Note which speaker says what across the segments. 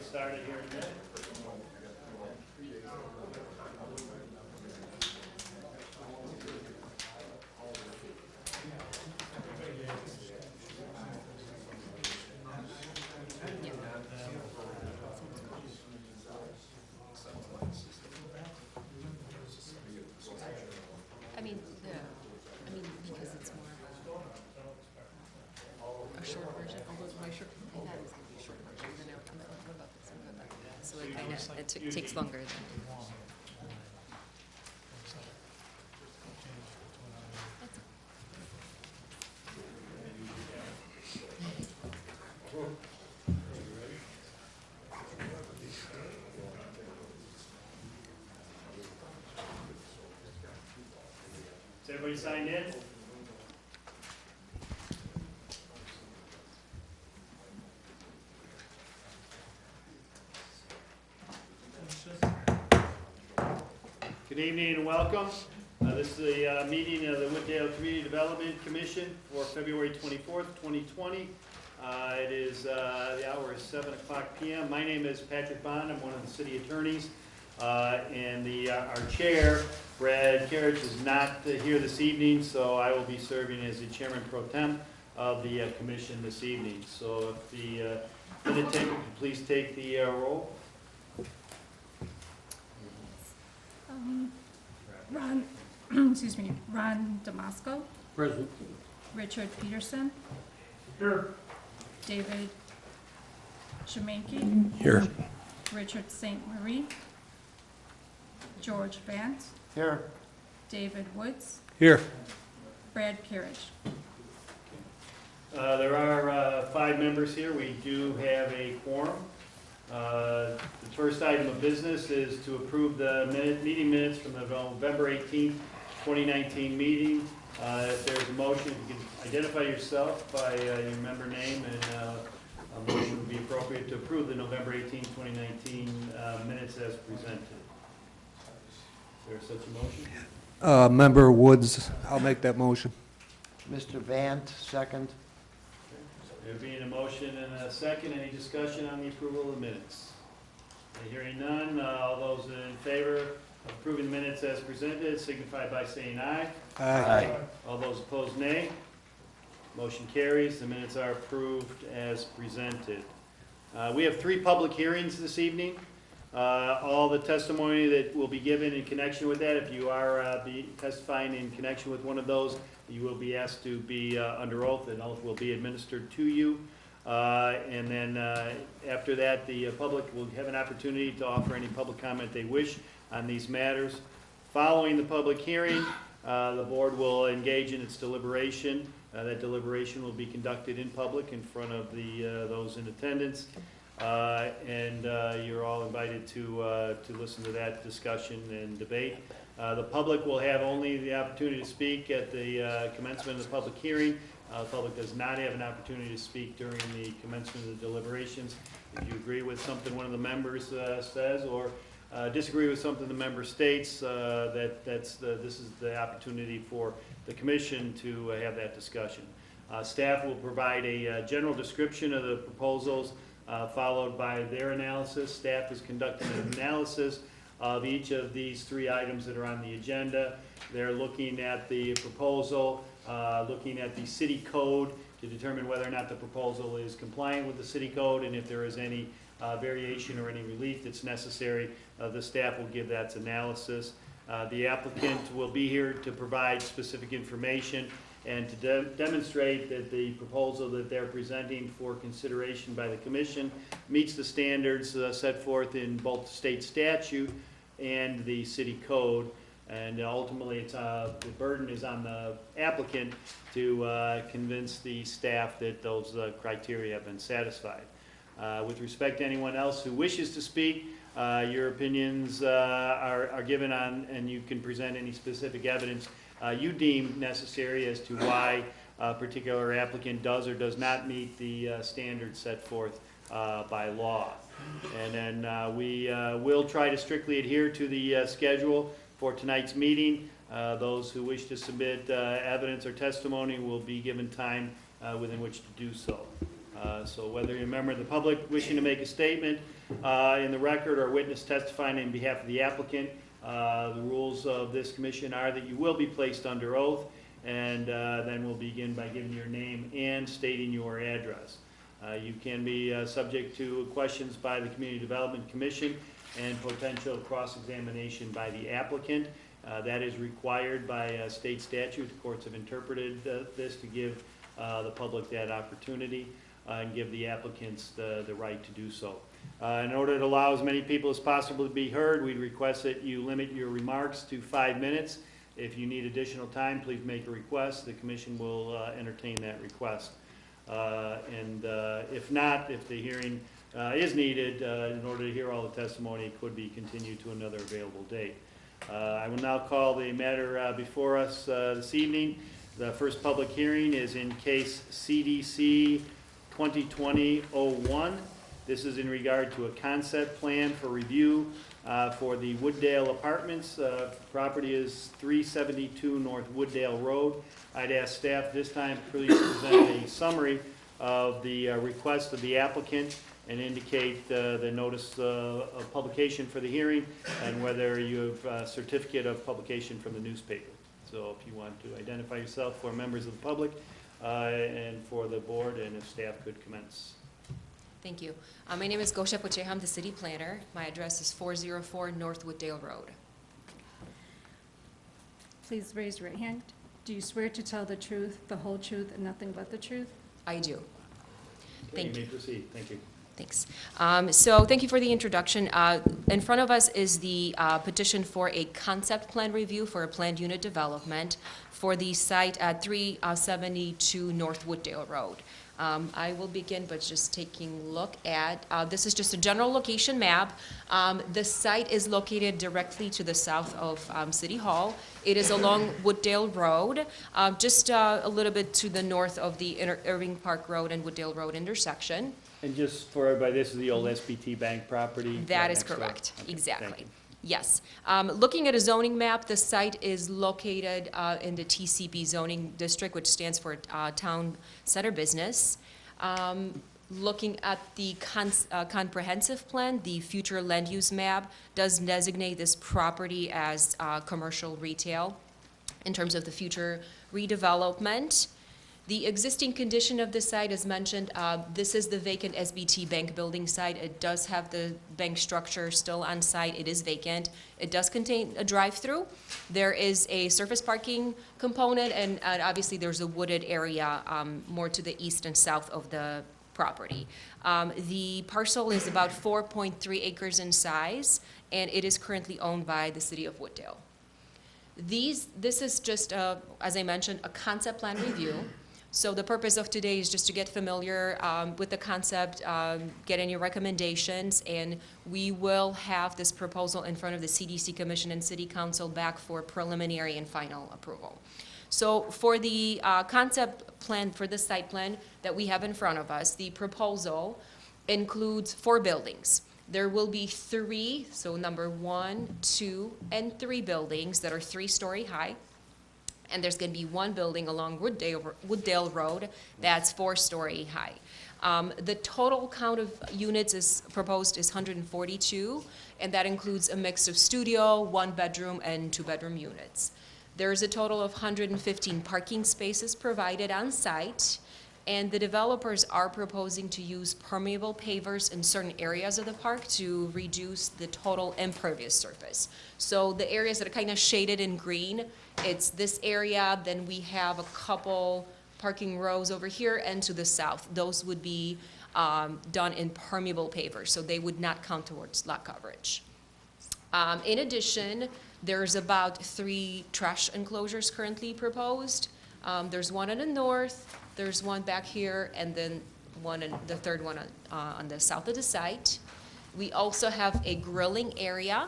Speaker 1: started here in a minute.
Speaker 2: Because it's more of a short version, although my short, I thought it was going to be a short version, and then I'm like, what about this, and what about that? So it kind of, it takes longer than.
Speaker 1: Is everybody signed in? Good evening and welcome. This is the meeting of the Wooddale Community Development Commission for February 24th, 2020. It is, the hour is 7 o'clock p.m. My name is Patrick Bond. I'm one of the city attorneys. And our chair, Brad Carriage, is not here this evening, so I will be serving as the chairman pro tem of the commission this evening. So if the minute taker could please take the roll.
Speaker 3: Ron, excuse me, Ron Damasco.
Speaker 4: Present.
Speaker 3: Richard Peterson.
Speaker 4: Here.
Speaker 3: David Shemanke.
Speaker 4: Here.
Speaker 3: Richard St. Marie. George Vance.
Speaker 4: Here.
Speaker 3: David Woods.
Speaker 4: Here.
Speaker 3: Brad Carriage.
Speaker 1: There are 5 members here. We do have a quorum. The first item of business is to approve the meeting minutes from the November 18th, 2019 meeting. If there's a motion, you can identify yourself by your member name, and a motion would be appropriate to approve the November 18th, 2019 minutes as presented. Is there such a motion?
Speaker 4: Member Woods, I'll make that motion.
Speaker 5: Mr. Vant, second.
Speaker 1: There being a motion and a second, any discussion on the approval of the minutes? Hearing none, all those in favor of approving the minutes as presented signify by saying aye.
Speaker 5: Aye.
Speaker 1: All those opposed, nay. Motion carries. The minutes are approved as presented. We have 3 public hearings this evening. All the testimony that will be given in connection with that, if you are testifying in connection with one of those, you will be asked to be under oath, and oath will be administered to you. And then after that, the public will have an opportunity to offer any public comment they wish on these matters. Following the public hearing, the board will engage in its deliberation. That deliberation will be conducted in public in front of those in attendance. And you're all invited to listen to that discussion and debate. The public will have only the opportunity to speak at the commencement of the public hearing. The public does not have an opportunity to speak during the commencement of the deliberations. If you agree with something one of the members says, or disagree with something the member states, this is the opportunity for the commission to have that discussion. Staff will provide a general description of the proposals, followed by their analysis. Staff is conducting an analysis of each of these 3 items that are on the agenda. They're looking at the proposal, looking at the city code to determine whether or not the proposal is compliant with the city code, and if there is any variation or any relief that's necessary, the staff will give that analysis. The applicant will be here to provide specific information and to demonstrate that the proposal that they're presenting for consideration by the commission meets the standards set forth in both state statute and the city code. And ultimately, the burden is on the applicant to convince the staff that those criteria have been satisfied. With respect to anyone else who wishes to speak, your opinions are given on, and you can present any specific evidence you deem necessary as to why a particular applicant does or does not meet the standards set forth by law. And then we will try to strictly adhere to the schedule for tonight's meeting. Those who wish to submit evidence or testimony will be given time within which to do so. So whether you're a member of the public wishing to make a statement, in the record or witness testifying on behalf of the applicant. The rules of this commission are that you will be placed under oath, and then we'll begin by giving your name and stating your address. You can be subject to questions by the Community Development Commission and potential cross-examination by the applicant. That is required by state statute. The courts have interpreted this to give the public that opportunity and give the applicants the right to do so. In order to allow as many people as possible to be heard, we request that you limit your remarks to 5 minutes. If you need additional time, please make a request. The commission will entertain that request. If not, if the hearing is needed, in order to hear all the testimony, it could be continued to another available date. I will now call the matter before us this evening. The first public hearing is in case CDC 2020-01. This is in regard to a concept plan for review for the Wooddale Apartments. Property is 372 North Wooddale Road. I'd ask staff this time please present a summary of the request of the applicant and indicate the notice of publication for the hearing and whether you have a certificate of publication from the newspaper. So if you want to identify yourself for members of the public and for the board, and if staff could commence.
Speaker 2: Thank you. My name is Gosha Pucheha. I'm the city planner. My address is 404 North Wooddale Road.
Speaker 3: Please raise your right hand. Do you swear to tell the truth, the whole truth, and nothing but the truth?
Speaker 2: I do. Thank
Speaker 1: You
Speaker 2: you.
Speaker 1: may proceed. Thank you.
Speaker 2: Thanks. So thank you for the introduction. In front of us is the petition for a concept plan review for a planned unit development for the site at 372 North Wooddale Road. I will begin by just taking a look at, this is just a general location map. The site is located directly to the south of City Hall. It is along Wooddale Road, just a little bit to the north of the Irving Park Road and Wooddale Road intersection.
Speaker 1: And just for everybody, this is the old SBT Bank property?
Speaker 2: That
Speaker 1: right
Speaker 2: is
Speaker 1: next door?
Speaker 2: correct,
Speaker 1: Okay,
Speaker 2: exactly.
Speaker 1: thank you.
Speaker 2: Yes. Looking at a zoning map, the site is located in the TCB zoning district, which stands for Town Center Business. Looking at the comprehensive plan, the future land use map does designate this property as commercial retail in terms of the future redevelopment. The existing condition of the site, as mentioned, this is the vacant SBT bank building site. It does have the bank structure still on site. It is vacant. It does contain a drive-through. There is a surface parking component, and obviously there's a wooded area more to the east and south of the property. The parcel is about 4.3 acres in size, and it is currently owned by the city of Wooddale. This is just, as I mentioned, a concept plan review. So the purpose of today is just to get familiar with the concept, get any recommendations, and we will have this proposal in front of the CDC Commission and City Council back for preliminary and final approval. So for the concept plan, for the site plan that we have in front of us, the proposal includes 4 buildings. There will be 3, so number 1, 2, and 3 buildings that are 3-story high. And there's going to be 1 building along Wooddale Road that's 4-story high. The total count of units is proposed is 142, and that includes a mix of studio, 1-bedroom, and 2-bedroom units. There's a total of 115 parking spaces provided on site, and the developers are proposing to use permeable pavers in certain areas of the park to reduce the total impervious surface. So the areas that are kind of shaded in green, it's this area, then we have a couple parking rows over here and to the south. Those would be done in permeable pavers, so they would not count towards lot coverage. In addition, there's about 3 trash enclosures currently proposed. There's one on the north, there's one back here, and then the third one on the south of the site. We also have a grilling area,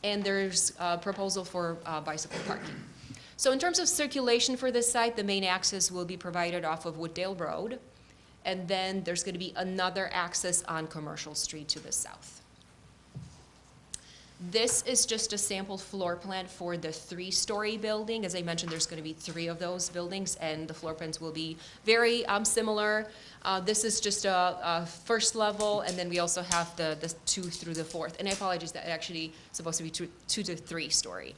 Speaker 2: and there's a proposal for bicycle parking. So in terms of circulation for this site, the main access will be provided off of Wooddale Road, and then there's going to be another access on Commercial Street to the south. This is just a sample floor plan for the three-story building. As I mentioned, there's going to be 3 of those buildings, and the floor plans will be very similar. This is just a first level, and then we also have the 2 through the 4th. And I apologize, that actually supposed to be 2 to 3 story.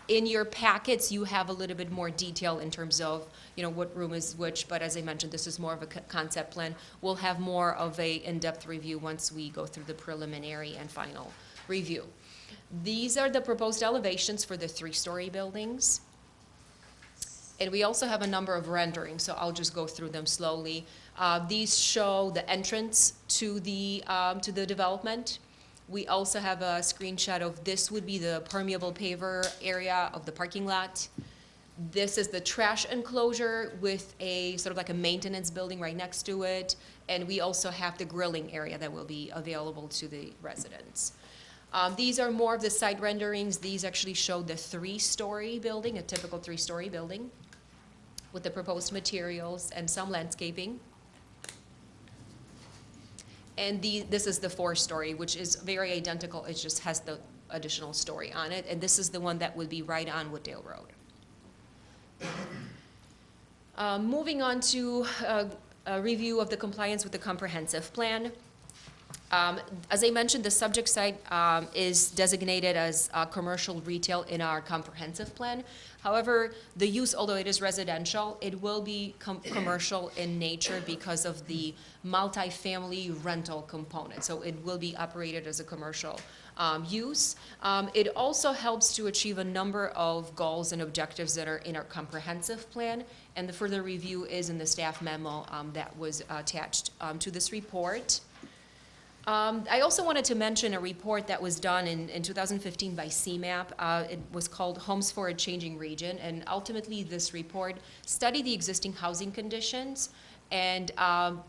Speaker 2: In your packets, you have a little bit more detail in terms of, you know, what room is which, but as I mentioned, this is more of a concept plan. We'll have more of a in-depth review once we go through the preliminary and final review. These are the proposed elevations for the 3-story buildings. And we also have a number of renderings, so I'll just go through them slowly. These show the entrance to the development. We also have a screenshot of this would be the permeable paver area of the parking lot. This is the trash enclosure with a sort of like a maintenance building right next to it. And we also have the grilling area that will be available to the residents. These are more of the site renderings. These actually show the 3-story building, a typical 3-story building, with the proposed materials and some landscaping. And this is the 4-story, which is very identical. It just has the additional story on it. And this is the one that would be right on Wooddale Road. Moving on to a review of the compliance with the comprehensive plan. As I mentioned, the subject site is designated as commercial retail in our comprehensive plan. However, the use, although it is residential, it will be commercial in nature because of the multifamily rental component. So it will be operated as a commercial use. It also helps to achieve a number of goals and objectives that are in our comprehensive plan, and the further review is in the staff memo that was attached to this report. I also wanted to mention a report that was done in 2015 by CMAP. It was called Homes for a Changing Region, and ultimately this report studied the existing housing conditions and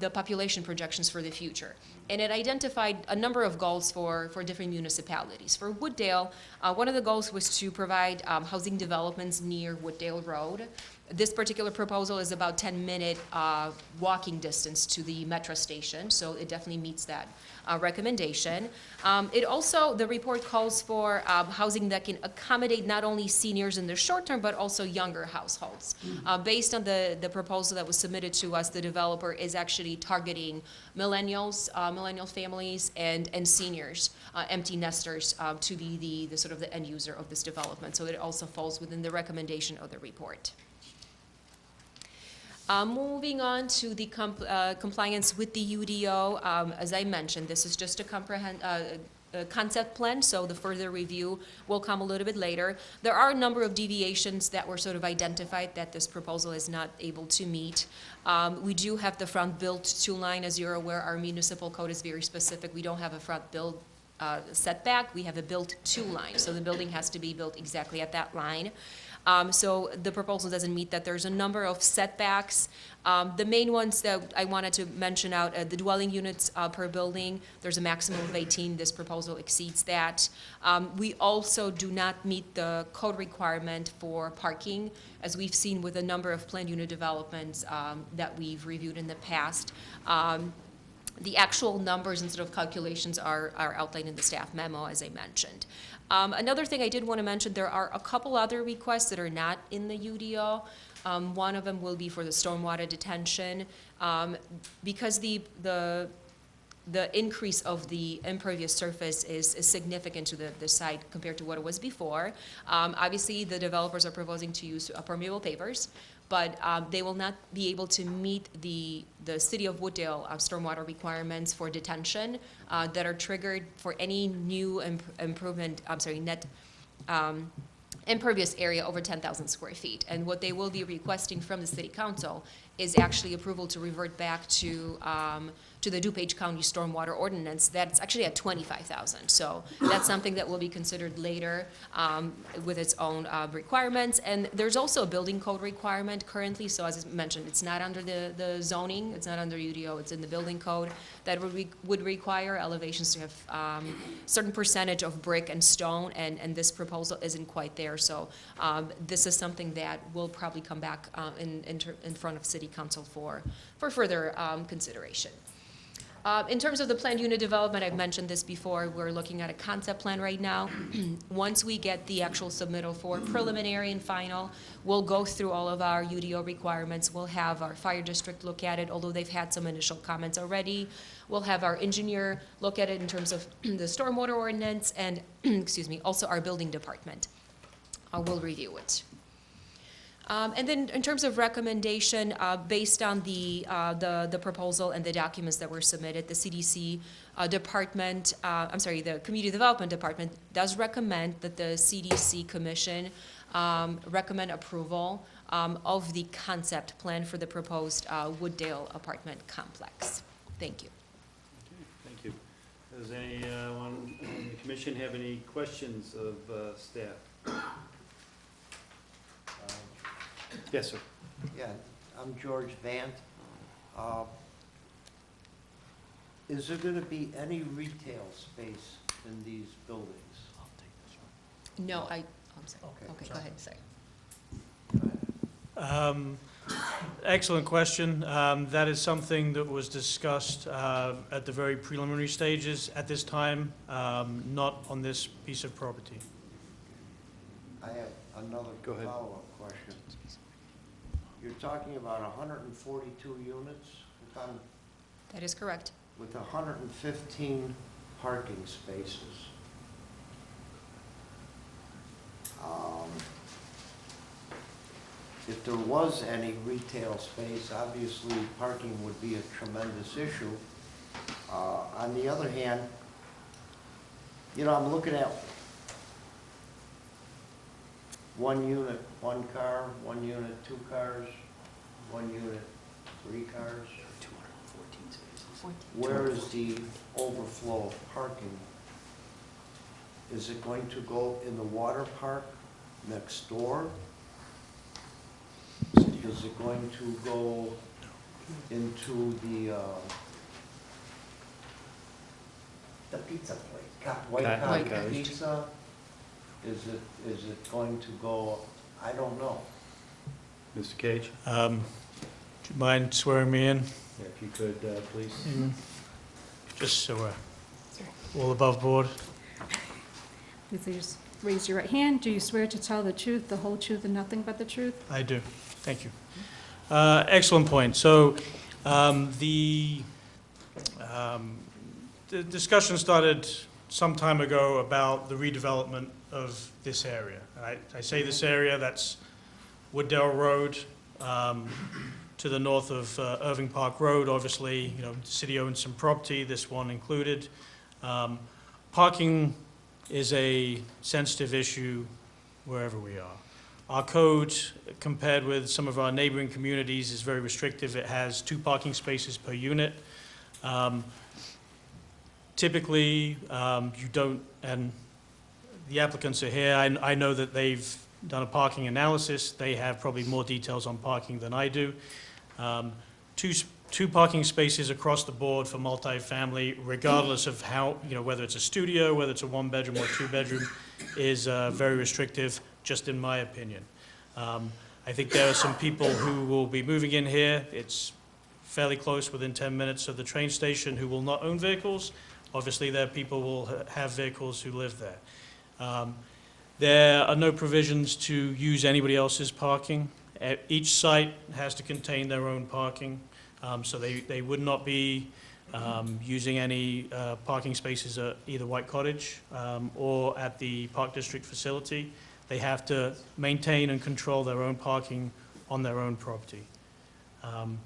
Speaker 2: the population projections for the future. And it identified a number of goals for different municipalities. For Wooddale, one of the goals was to provide housing developments near Wooddale Road. This particular proposal is about 10-minute walking distance to the metro station, so it definitely meets that recommendation. It also, the report calls for housing that can accommodate not only seniors in the short term, but also younger households. Based on the proposal that was submitted to us, the developer is actually targeting millennials, millennial families, and seniors, empty nesters, to be the sort of the end user of this development. So it also falls within the recommendation of the report. Moving on to the compliance with the UDO, as I mentioned, this is just a concept plan, so the further review will come a little bit later. There are a number of deviations that were sort of identified that this proposal is not able to meet. We do have the front built to line. As you're aware, our municipal code is very specific. We don't have a front build setback. We have a built to line, so the building has to be built exactly at that line. So the proposal doesn't meet that. There's a number of setbacks. The main ones that I wanted to mention out, the dwelling units per building, there's a maximum of 18. This proposal exceeds that. We also do not meet the code requirement for parking, as we've seen with a number of planned unit developments that we've reviewed in the past. The actual numbers and sort of calculations are outlined in the staff memo, as I mentioned. Another thing I did want to mention, there are a couple other requests that are not in the UDO. One of them will be for the stormwater detention. Because the increase of the impervious surface is significant to the site compared to what it was before. Obviously, the developers are proposing to use permeable pavers, but they will not be able to meet the City of Wooddale stormwater requirements for detention that are triggered for any new net impervious area over 10,000 square feet. And what they will be requesting from the City Council is actually approval to revert back to the DuPage County Stormwater Ordinance that's actually at 25,000. So that's something that will be considered later with its own requirements. And there's also a building code requirement currently. So as I mentioned, it's not under the zoning, it's not under UDO, it's in the building code that would require elevations to have certain percentage of brick and stone, and this proposal isn't quite there. So this is something that will probably come back in front of City Council for further consideration. In terms of the planned unit development, I've mentioned this before, we're looking at a concept plan right now. Once we get the actual submittal for preliminary and final, we'll go through all of our UDO requirements. We'll have our fire district look at it, although they've had some initial comments already. We'll have our engineer look at it in terms of the stormwater ordinance and, excuse me, also our building department. We'll review it. And then in terms of recommendation, based on the proposal and the documents that were submitted, the CDC department, the Community Development Department does recommend that the CDC Commission recommend approval of the concept plan for the proposed Wooddale apartment complex. Thank you.
Speaker 1: Okay, thank you. Does anyone on the commission have any questions of staff? Yes, sir.
Speaker 5: Yeah, I'm George Vant. Is there gonna be any retail space in these buildings?
Speaker 2: No, I'm sorry.
Speaker 5: Okay,
Speaker 2: Okay, go ahead, sorry.
Speaker 6: Excellent question. That is something that was discussed at the very preliminary stages. At this time, not on this piece of property.
Speaker 5: I have another
Speaker 1: Go ahead.
Speaker 5: follow-up question. You're talking about 142 units if I'm-
Speaker 2: That is correct.
Speaker 5: with 115 parking spaces. If there was any retail space, obviously parking would be a tremendous issue. On the other hand, you know, I'm looking at one unit, one car, one unit, two cars, one unit, three cars.
Speaker 1: 214 spaces.
Speaker 5: Where is the overflow of parking? Is it going to go in the water park next door? Is it going to go into the pizza place? White
Speaker 1: White
Speaker 5: Cottage
Speaker 1: Cottage.
Speaker 5: Pizza? Is it going to go, I don't know.
Speaker 1: Mr. Cage?
Speaker 6: Do you mind swearing me in?
Speaker 1: Yeah, if you could, please.
Speaker 6: Just so we're all above board.
Speaker 3: Please raise your right hand. Do you swear to tell the truth, the whole truth, and nothing but the truth?
Speaker 6: I do. Thank you. Excellent point. So the discussion started some time ago about the redevelopment of this area. And I say this area, that's Wooddale Road, to the north of Irving Park Road. Obviously, you know, the city owns some property, this one included. Parking is a sensitive issue wherever we are. Our code, compared with some of our neighboring communities, is very restrictive. It has 2 parking spaces per unit. Typically, you don't, and the applicants are here, I know that they've done a parking analysis. They have probably more details on parking than I do. Two parking spaces across the board for multifamily, regardless of how, you know, whether it's a studio, whether it's a 1-bedroom or 2-bedroom, is very restrictive, just in my opinion. I think there are some people who will be moving in here. It's fairly close, within 10 minutes of the train station, who will not own vehicles. Obviously, there are people who will have vehicles who live there. There are no provisions to use anybody else's parking. Each site has to contain their own parking, so they would not be using any parking spaces at either White Cottage or at the Park District facility. They have to maintain and control their own parking on their own property. And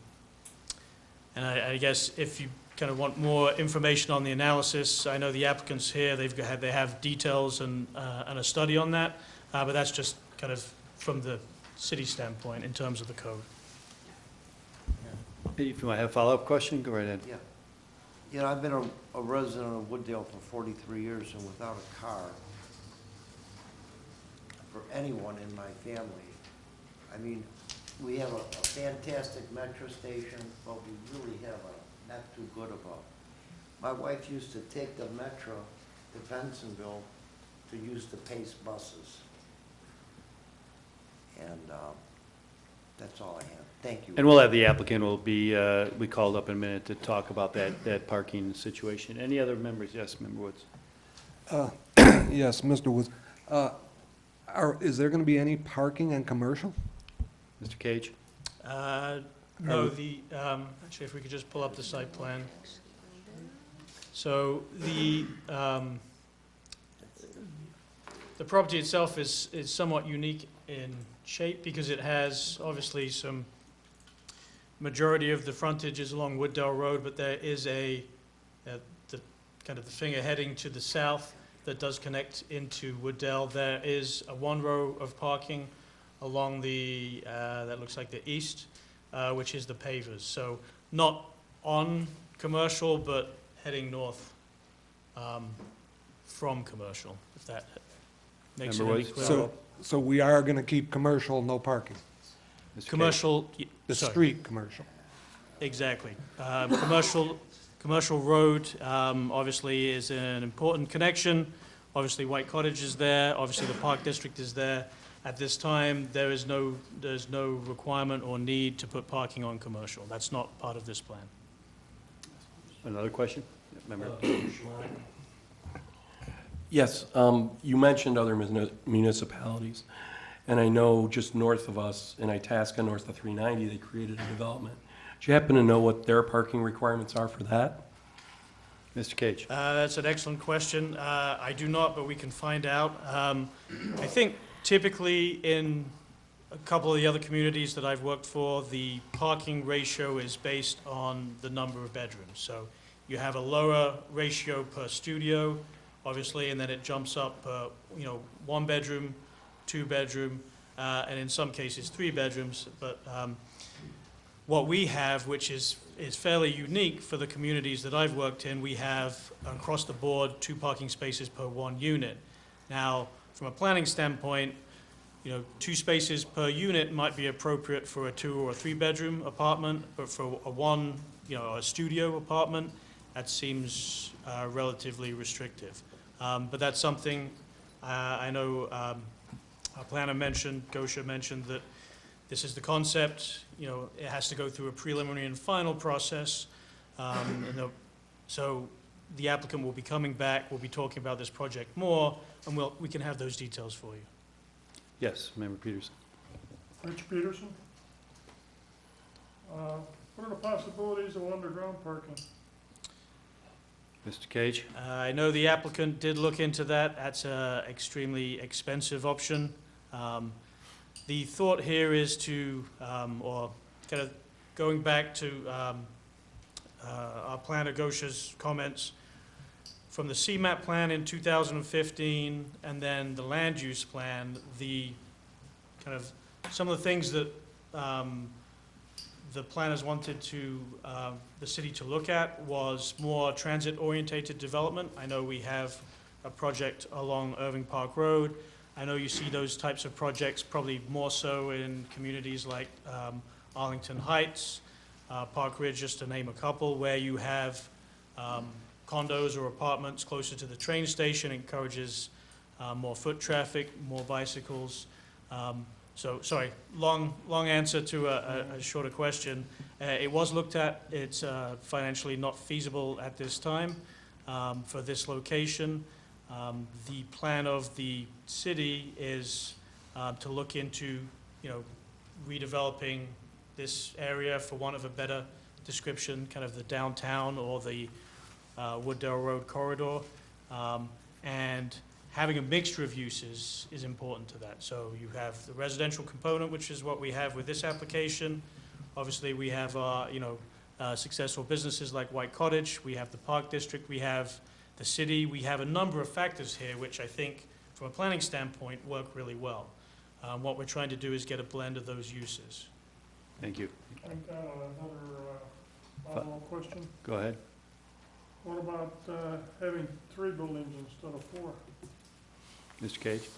Speaker 6: I guess if you kind of want more information on the analysis, I know the applicants here, they have details and a study on that, but that's just kind of from the city standpoint in terms of the code.
Speaker 1: If you might have a follow-up question, go right ahead.
Speaker 5: Yeah. You know, I've been a resident of Wooddale for 43 years, and without a car for anyone in my family, I mean, we have a fantastic metro station, but we really have a not too good of a. My wife used to take the metro to Bensonville to use the Pace buses. And That's all I have. Thank you.
Speaker 1: And we'll have the applicant will be called up in a minute to talk about that parking situation. Any other members? Yes, Member Woods.
Speaker 4: Yes, Mr. Woods. Is there going to be any parking on commercial?
Speaker 1: Mr. Cage?
Speaker 6: No, actually, if we could just pull up the site plan. So the property itself is somewhat unique in shape because it has obviously some majority of the frontage is along Wooddale Road, but there is the kind of the finger heading to the south that does connect into Wooddale. There is a one row of parking along the, that looks like the east, which is the pavers. So not on commercial, but heading north from commercial, if that makes it
Speaker 1: Member
Speaker 6: any
Speaker 1: Woods?
Speaker 6: clearer.
Speaker 4: So we are going to keep commercial, no parking?
Speaker 1: Mr. Cage?
Speaker 6: Commercial,
Speaker 4: The
Speaker 6: sorry.
Speaker 4: street commercial?
Speaker 6: Exactly. Commercial road, obviously, is an important connection. Obviously, White Cottage is there. Obviously, the Park District is there. At this time, there's no requirement or need to put parking on commercial. That's not part of this plan.
Speaker 1: Another question? Member?
Speaker 7: Yes, you mentioned other municipalities, and I know just north of us, in Itasca, north of 390, they created a development. Do you happen to know what their parking requirements are for that?
Speaker 1: Mr. Cage?
Speaker 6: That's an excellent question. I do not, but we can find out. I think typically in a couple of the other communities that I've worked for, the parking ratio is based on the number of bedrooms. So you have a lower ratio per studio, obviously, and then it jumps up, one bedroom, two bedroom, and in some cases, three bedrooms. But what we have, which is fairly unique for the communities that I've worked in, we have across the board 2 parking spaces per 1 unit. Now, from a planning standpoint, 2 spaces per unit might be appropriate for a 2 or a 3 bedroom apartment, but for a studio apartment, that seems relatively restrictive. But that's something I know our planner mentioned, Gosha mentioned that this is the concept. It has to go through a preliminary and final process. So the applicant will be coming back, we'll be talking about this project more, and we can have those details for you.
Speaker 1: Yes, Member Peterson.
Speaker 8: Rich Peterson. What are the possibilities of underground parking?
Speaker 1: Mr. Cage?
Speaker 6: I know the applicant did look into that. That's an extremely expensive option. The thought here is to, or kind of going back to our planner Gosha's comments, from the CMAP plan in 2015 and then the land use plan, some of the things that the planners wanted the city to look at was more transit-orientated development. I know we have a project along Irving Park Road. I know you see those types of projects probably more so in communities like Arlington Heights, Park Ridge, just to name a couple, where you have condos or apartments closer to the train station, encourages more foot traffic, more bicycles. Sorry, long answer to a shorter question. It was looked at. It's financially not feasible at this time for this location. The plan of the city is to look into, redeveloping this area, for want of a better description, kind of the downtown or the Wooddale Road corridor, and having a mixture of uses is important to that. So you have the residential component, which is what we have with this application. Obviously, we have successful businesses like White Cottage. We have the Park District. We have the city. We have a number of factors here, which I think, from a planning standpoint, work really well. What we're trying to do is get a blend of those uses.
Speaker 1: Thank you.
Speaker 8: I've got another follow-up question.
Speaker 1: Go ahead.
Speaker 8: What about having 3 buildings instead of 4?
Speaker 1: Mr. Cage?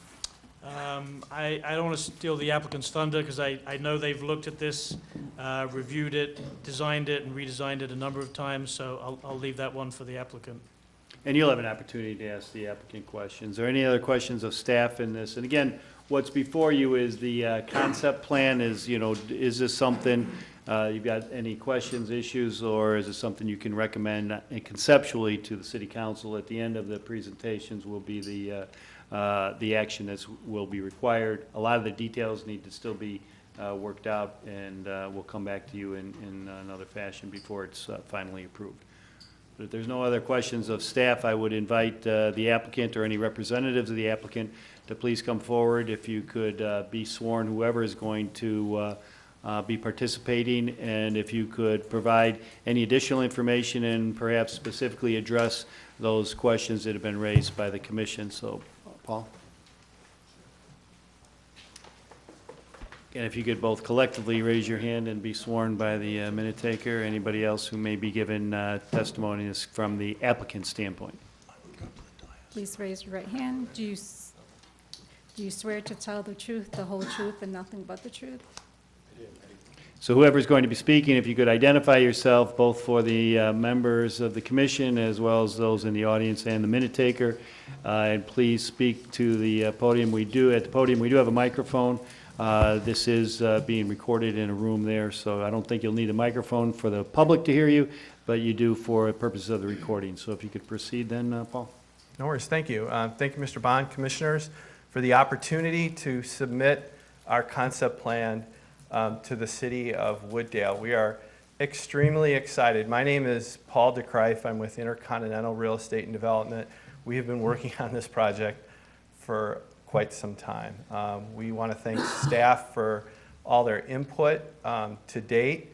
Speaker 6: I don't want to steal the applicant's thunder, because I know they've looked at this, reviewed it, designed it, and redesigned it a number of times, so I'll leave that one for the applicant.
Speaker 1: And you'll have an opportunity to ask the applicant questions. Are any other questions of staff in this? And again, what's before you is the concept plan. Is, is this something, you've got any questions, issues, or is it something you can recommend conceptually to the city council? At the end of the presentations will be the action that will be required. A lot of the details need to still be worked out, and we'll come back to you in another fashion before it's finally approved. But if there's no other questions of staff, I would invite the applicant or any representatives of the applicant to please come forward. If you could be sworn, whoever is going to be participating, and if you could provide any additional information and perhaps specifically address those questions that have been raised by the commission. So, Paul? And if you could both collectively raise your hand and be sworn by the minute taker. Anybody else who may be given testimony from the applicant standpoint?
Speaker 3: Please raise your right hand. Do you swear to tell the truth, the whole truth, and nothing but the truth?
Speaker 1: So whoever's going to be speaking, if you could identify yourself, both for the members of the commission as well as those in the audience and the minute taker, and please speak to the podium. At the podium, we do have a microphone. This is being recorded in a room there, so I don't think you'll need a microphone for the public to hear you, but you do for purposes of the recording. So if you could proceed then, Paul.
Speaker 9: No worries, thank you. Thank you, Mr. Bond, Commissioners, for the opportunity to submit our concept plan to the city of Wooddale. We are extremely excited. My name is Paul DeCreif. I'm with Intercontinental Real Estate and Development. We have been working on this project for quite some time. We want to thank staff for all their input to date.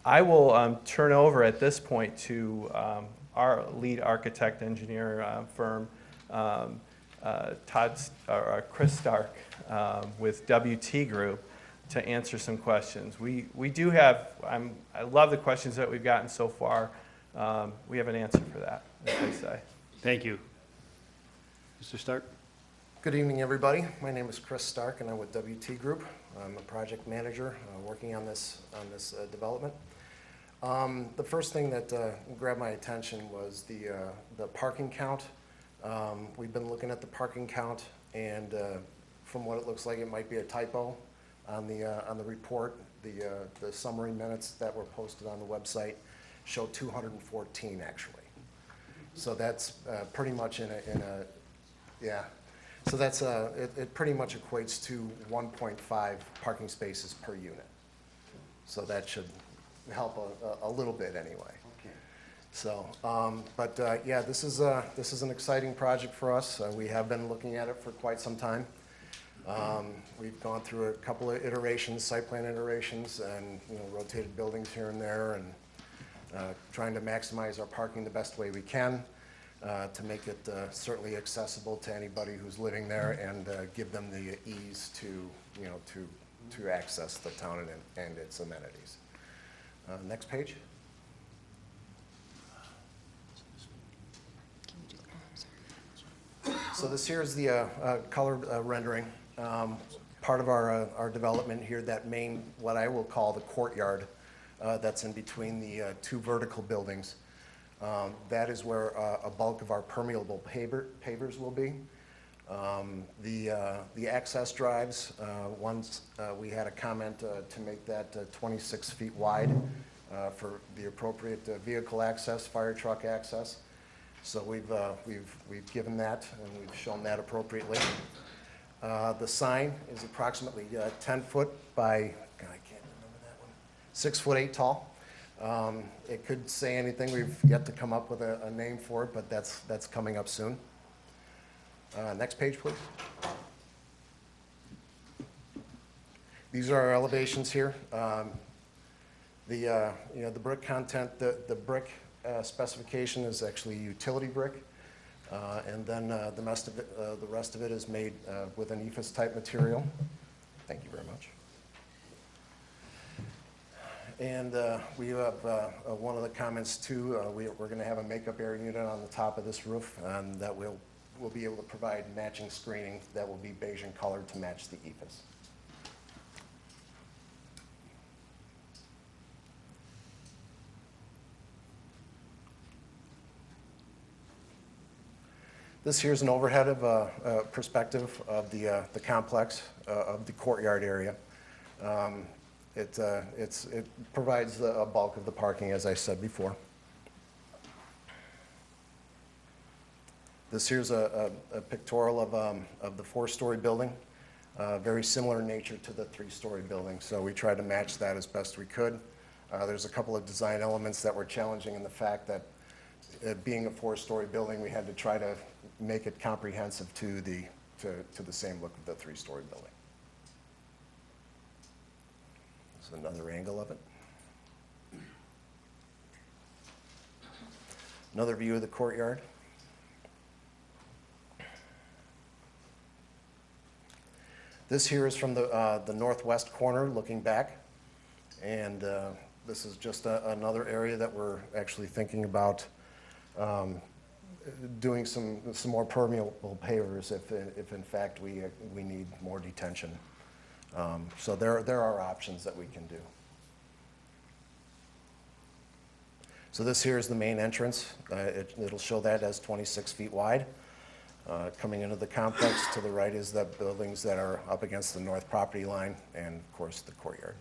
Speaker 9: I will turn over at this point to our lead architect engineer firm, Chris Stark with WT Group, to answer some questions. We do have, I love the questions that we've gotten so far. We have an answer for that, as I say.
Speaker 1: Thank you. Mr. Stark?
Speaker 10: Good evening, everybody. My name is Chris Stark, and I'm with WT Group. I'm a project manager working on this development. The first thing that grabbed my attention was the parking count. We've been looking at the parking count, and from what it looks like, it might be a typo on the report. The summary minutes that were posted on the website show 214 actually. So that's pretty much yeah. So that's it pretty much equates to 1.5 parking spaces per unit. So that should help a little bit anyway.
Speaker 5: Okay.
Speaker 10: So, yeah, this is an exciting project for us. We have been looking at it for quite some time. We've gone through a couple of iterations, site plan iterations, and rotated buildings here and there, and trying to maximize our parking the best way we can. To make it certainly accessible to anybody who's living there, and give them the ease to access the town and its amenities. Next page. So this here is the color rendering. Part of our development here, that main, what I will call the courtyard, that's in between the two vertical buildings. That is where a bulk of our permeable pavers will be. The access drives, once we had a comment to make that 26 feet wide for the appropriate vehicle access, fire truck access. So we've given that, and we've shown that appropriately. The sign is approximately 10 foot by, God, I can't remember that one, 6 foot 8 tall. It could say anything. We've yet to come up with a name for it, but that's coming up soon. Next page, please. These are our elevations here. The brick content, the brick specification is actually utility brick, and then the rest of it is made with an EFIS type material. Thank you very much. And we have one of the comments too. We're going to have a makeup air unit on the top of this roof, and that we'll be able to provide matching screening that will be beige in color to match the EFIS. This here's an overhead of perspective of the complex of the courtyard area. It provides a bulk of the parking, as I said before. This here's a pictorial of the 4-story building, very similar in nature to the 3-story building. So we tried to match that as best we could. There's a couple of design elements that were challenging in the fact that being a 4-story building, we had to try to make it comprehensive to the same look of the 3-story building. This is another angle of it. Another view of the courtyard. This here is from the northwest corner looking back. And this is just another area that we're actually thinking about doing some more permeable pavers if in fact we need more detention. So there are options that we can do. So this here is the main entrance. It'll show that as 26 feet wide. Coming into the complex to the right is the buildings that are up against the north property line and, of course, the courtyard.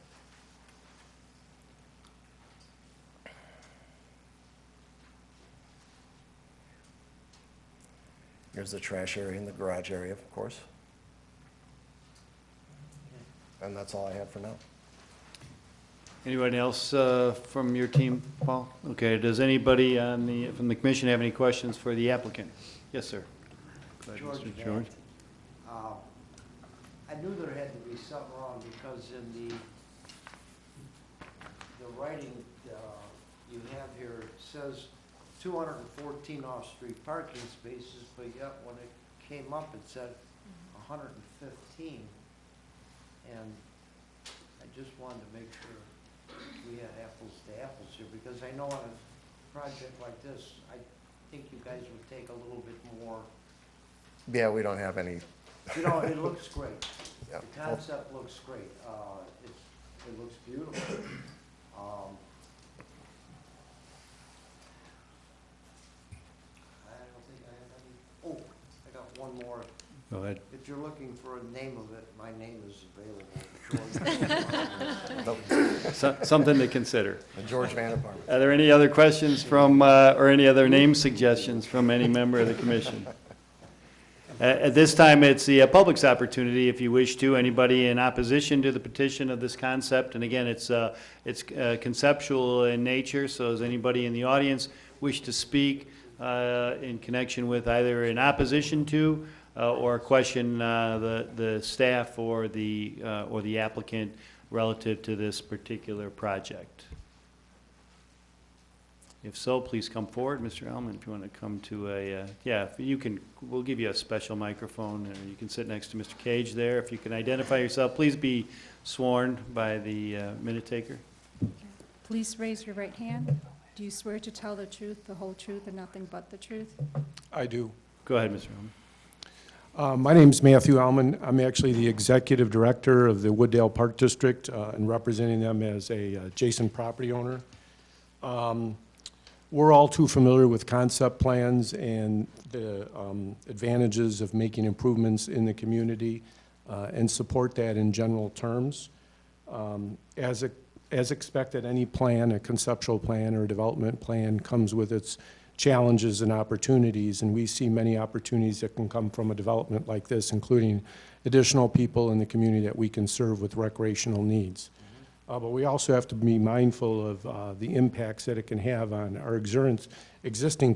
Speaker 10: Here's the trash area and the garage area, of course. And that's all I have for now.
Speaker 1: Anybody else from your team, Paul? Okay, does anybody from the commission have any questions for the applicant? Yes, sir. Go ahead,
Speaker 5: George
Speaker 1: Mr. George.
Speaker 5: I knew there had to be something wrong because in the writing you have here, it says 214 off-street parking spaces, but yet when it came up, it said 115. And I just wanted to make sure we had apples to apples here, because I know on a project like this, I think you guys would take a little bit more.
Speaker 10: Yeah, we don't have any.
Speaker 5: You know, it looks great.
Speaker 10: Yeah.
Speaker 5: The concept looks great. It looks beautiful. I don't think I have any. Oh, I got one more.
Speaker 1: Go ahead.
Speaker 5: If you're looking for a name of it, my name is available.
Speaker 1: Something to consider.
Speaker 10: George Vanderpark.
Speaker 1: Are there any other questions from, or any other name suggestions from any member of the commission? At this time, it's the public's opportunity, if you wish to. Anybody in opposition to the petition of this concept? And again, it's conceptual in nature, so does anybody in the audience wish to speak in connection with either in opposition to or question the staff or the applicant relative to this particular project? If so, please come forward. Mr. Ellman, if you want to come to if you can, we'll give you a special microphone, and you can sit next to Mr. Cage there. If you can identify yourself, please be sworn by the minute taker.
Speaker 3: Please raise your right hand. Do you swear to tell the truth, the whole truth, and nothing but the truth?
Speaker 4: I do.
Speaker 1: Go ahead, Mr. Ellman.
Speaker 4: My name's Matthew Ellman. I'm actually the executive director of the Wooddale Park District and representing them as a adjacent property owner. We're all too familiar with concept plans and the advantages of making improvements in the community and support that in general terms. As expected, any plan, a conceptual plan or a development plan, comes with its challenges and opportunities, and we see many opportunities that can come from a development like this, including additional people in the community that we can serve with recreational needs. But we also have to be mindful of the impacts that it can have on our existing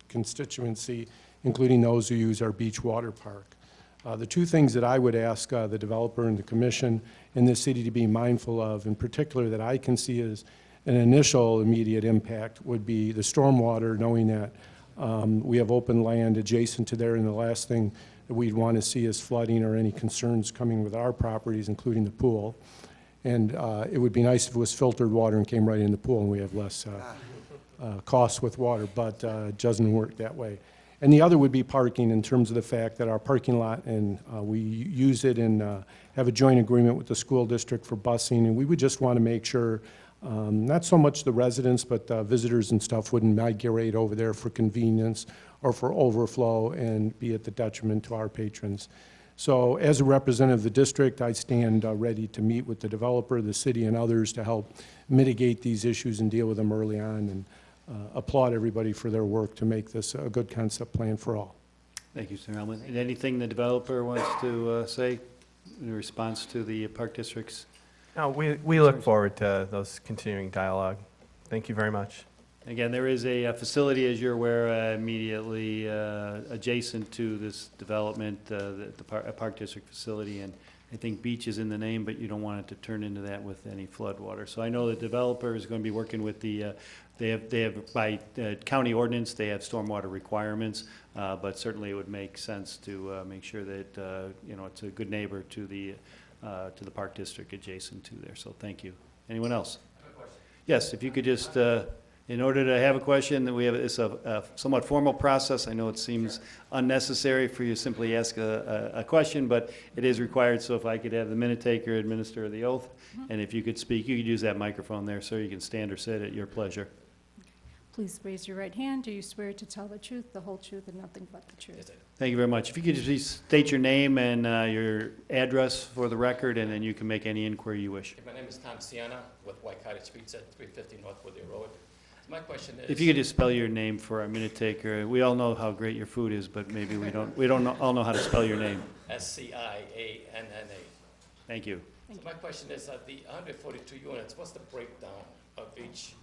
Speaker 4: constituency, including those who use our beach water park. The two things that I would ask the developer and the commission in this city to be mindful of, in particular that I can see as an initial immediate impact, would be the stormwater, knowing that we have open land adjacent to there, and the last thing that we'd want to see is flooding or any concerns coming with our properties, including the pool. And it would be nice if it was filtered water and came right in the pool and we have less costs with water, but it doesn't work that way. And the other would be parking, in terms of the fact that our parking lot, and we use it and have a joint agreement with the school district for busing, and we would just want to make sure not so much the residents, but visitors and stuff wouldn't migrate over there for convenience or for overflow and be at the detriment to our patrons. So as a representative of the district, I stand ready to meet with the developer, the city, and others to help mitigate these issues and deal with them early on, and applaud everybody for their work to make this a good concept plan for all.
Speaker 1: Thank you, Mr. Hellman. And anything the developer wants to say in response to the Park District's?
Speaker 9: No, we look forward to those continuing dialogue. Thank you very much.
Speaker 1: Again, there is a facility, as you're aware, immediately adjacent to this development, the Park District facility, and I think beach is in the name, but you don't want it to turn into that with any floodwater. So I know the developer is going to be working with the, they have by county ordinance, they have stormwater requirements, but certainly it would make sense to make sure that, you know, it's a good neighbor to the Park District adjacent to there. So thank you. Anyone else? Yes, if you could just, in order to have a question, that we have, it's a somewhat formal process. I know it seems unnecessary for you to simply ask a question, but it is required. So if I could have the minute taker administer the oath, and if you could speak, you could use that microphone there, sir. You can stand or sit at your pleasure.
Speaker 3: Please raise your right hand. Do you swear to tell the truth, the whole truth, and nothing but the truth?
Speaker 1: Thank you very much. If you could just please state your name and your address for the record, and then you can make any inquiry you wish.
Speaker 11: My name is Tom Sienna with White Cottage Pizza at 350 North Woodley Road. My question is...
Speaker 1: If you could just spell your name for our minute taker. We all know how great your food is, but maybe we don't all know how to spell your name.
Speaker 11: Scianna.
Speaker 1: Thank you.
Speaker 11: So my question is, the 142 units, what's the breakdown of each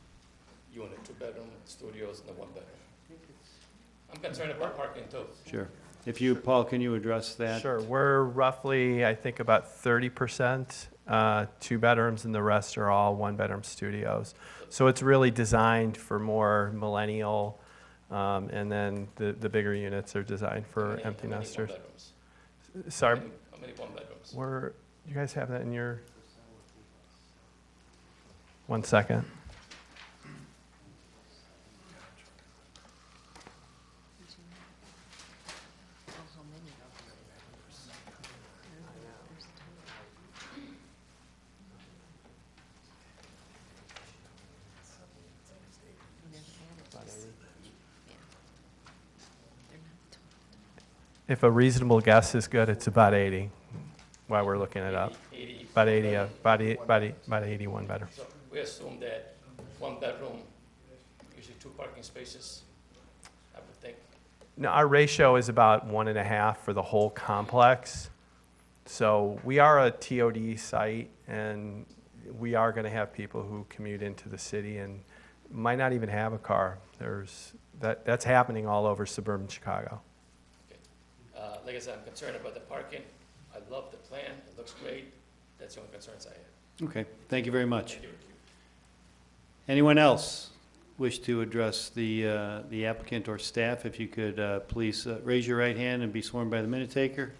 Speaker 11: unit, 2-bedroom studios and the 1-bedroom? I'm concerned about parking too.
Speaker 1: Sure. If you, Paul, can you address that?
Speaker 9: Sure. We're roughly, I think, about 30% 2 bedrooms, and the rest are all 1-bedroom studios. So it's really designed for more millennial, and then the bigger units are designed for empty nesters.
Speaker 11: How many 1-bedrooms?
Speaker 9: Sorry,
Speaker 11: How many 1-bedrooms?
Speaker 9: you guys have that in your? 1 second. If a reasonable guess is good, it's about 80 while we're looking it up.
Speaker 11: 80.
Speaker 9: About 80, about 81 bedroom.
Speaker 11: So we assume that 1-bedroom, usually 2 parking spaces, I would think.
Speaker 9: No, our ratio is about 1.5 for the whole complex. So we are a TOD site, and we are going to have people who commute into the city and might not even have a car. That's happening all over suburban Chicago.
Speaker 11: Like I said, I'm concerned about the parking. I love the plan. It looks great. That's the only concerns I have.
Speaker 1: Okay. Thank you very much.
Speaker 11: Thank you.
Speaker 1: Anyone else wish to address the applicant or staff? If you could please raise your right hand and be sworn by the minute taker.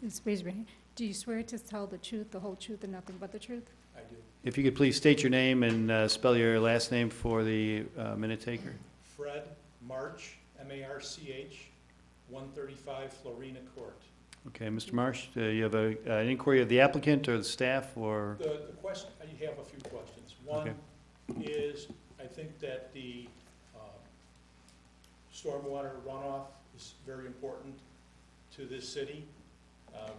Speaker 3: Please raise your hand. Do you swear to tell the truth, the whole truth, and nothing but the truth?
Speaker 11: I do.
Speaker 1: If you could please state your name and spell your last name for the minute taker.
Speaker 12: Fred March, M-A-R-C-H, 135 Florina Court.
Speaker 1: Okay, Mr. Marsh, you have an inquiry of the applicant or the staff, or?
Speaker 12: The question, I have a few questions. One is, I think that the stormwater runoff is very important to this city.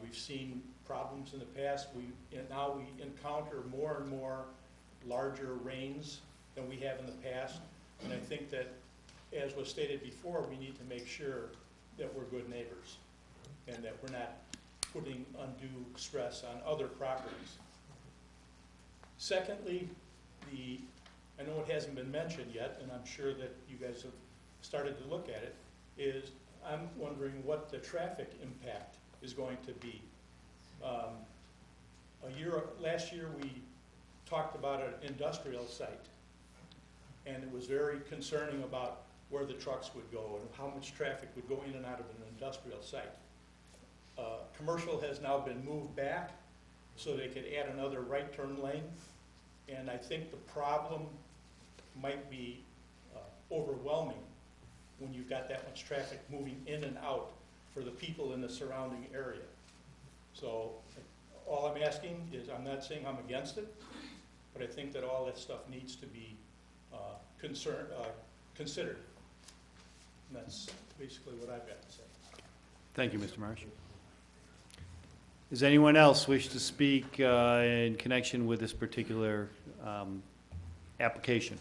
Speaker 12: We've seen problems in the past. Now we encounter more and more larger rains than we have in the past. And I think that, as was stated before, we need to make sure that we're good neighbors and that we're not putting undue stress on other properties. Secondly, I know it hasn't been mentioned yet, and I'm sure that you guys have started to look at it, is I'm wondering what the traffic impact is going to be. Last year we talked about an industrial site, and it was very concerning about where the trucks would go and how much traffic would go in and out of an industrial site. Commercial has now been moved back so they could add another right turn lane, and I think the problem might be overwhelming when you've got that much traffic moving in and out for the people in the surrounding area. So all I'm asking is, I'm not saying I'm against it, but I think that all that stuff needs to be considered. And that's basically what I've got to say.
Speaker 1: Thank you, Mr. Marsh. Does anyone else wish to speak in connection with this particular application?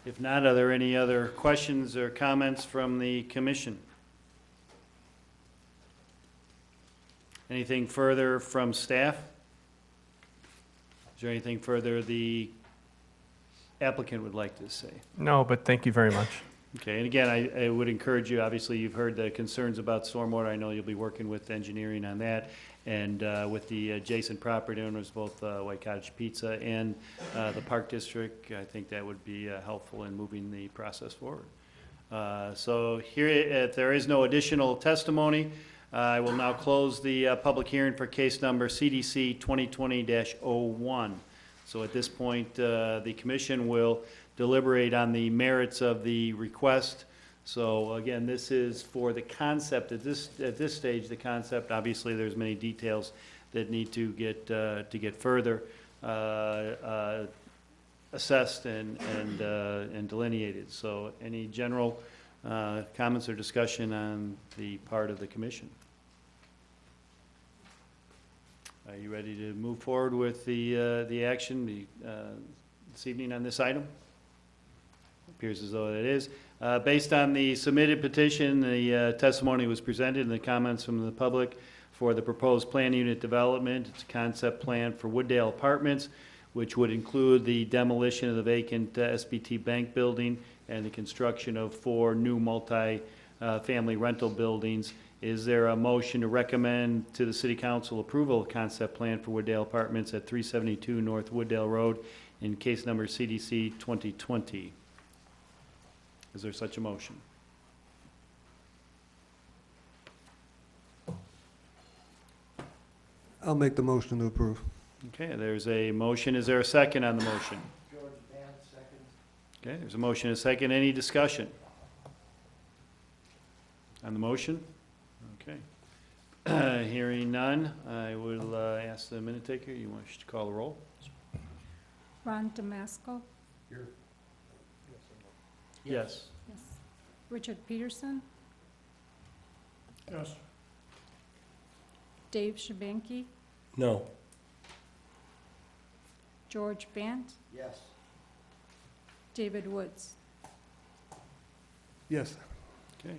Speaker 1: If not, are there any other questions or comments from the commission? Anything further from staff? Is there anything further the applicant would like to say?
Speaker 9: No, but thank you very much.
Speaker 1: Okay, and again, I would encourage you, obviously, you've heard the concerns about stormwater. I know you'll be working with engineering on that, and with the adjacent property owners, both White Cottage Pizza and the Park District. I think that would be helpful in moving the process forward. So here, if there is no additional testimony, I will now close the public hearing for case number CDC 2020-01. So at this point, the commission will deliberate on the merits of the request. So again, this is for the concept, at this stage, the concept, obviously there's many details that need to get further assessed and delineated. So any general comments or discussion on the part of the commission? Are you ready to move forward with the action this evening on this item? Appears as though it is. Based on the submitted petition, the testimony was presented and the comments from the public for the proposed plan unit development. It's a concept plan for Wooddale Apartments, which would include the demolition of the vacant SBT Bank building and the construction of 4 new multi-family rental buildings. Is there a motion to recommend to the City Council approval of concept plan for Wooddale Apartments at 372 North Wooddale Road in case number CDC 2020? Is there such a motion?
Speaker 13: I'll make the motion to approve.
Speaker 1: Okay, there's a motion. Is there a second on the motion?
Speaker 5: George Band, second.
Speaker 1: Okay, there's a motion and a second. Any discussion on the motion? Okay. Hearing none, I will ask the minute taker. You want to call the roll?
Speaker 3: Ron Damasco?
Speaker 1: Yes.
Speaker 3: Yes. Richard Peterson?
Speaker 8: Yes.
Speaker 3: Dave Shabanky?
Speaker 7: No.
Speaker 3: George Bant?
Speaker 5: Yes.
Speaker 3: David Woods?
Speaker 13: Yes.
Speaker 1: Okay.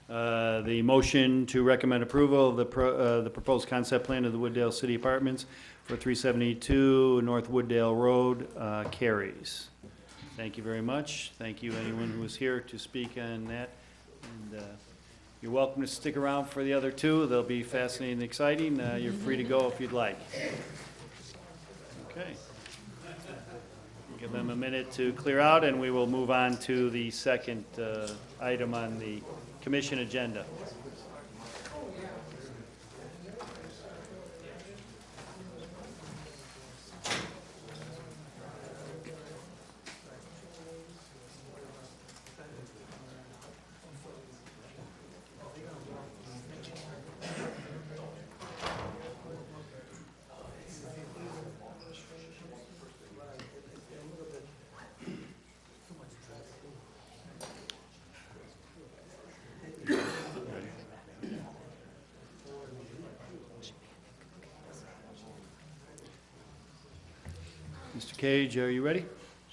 Speaker 1: The motion to recommend approval of the proposed concept plan of the Wooddale City Apartments for 372 North Wooddale Road carries. Thank you very much. Thank you, anyone who was here to speak on that. And you're welcome to stick around for the other two. They'll be fascinating and exciting. You're free to go if you'd like. Okay. Give them a minute to clear out, and we will move on to the second item on the commission agenda. Mr. Cage, are you ready?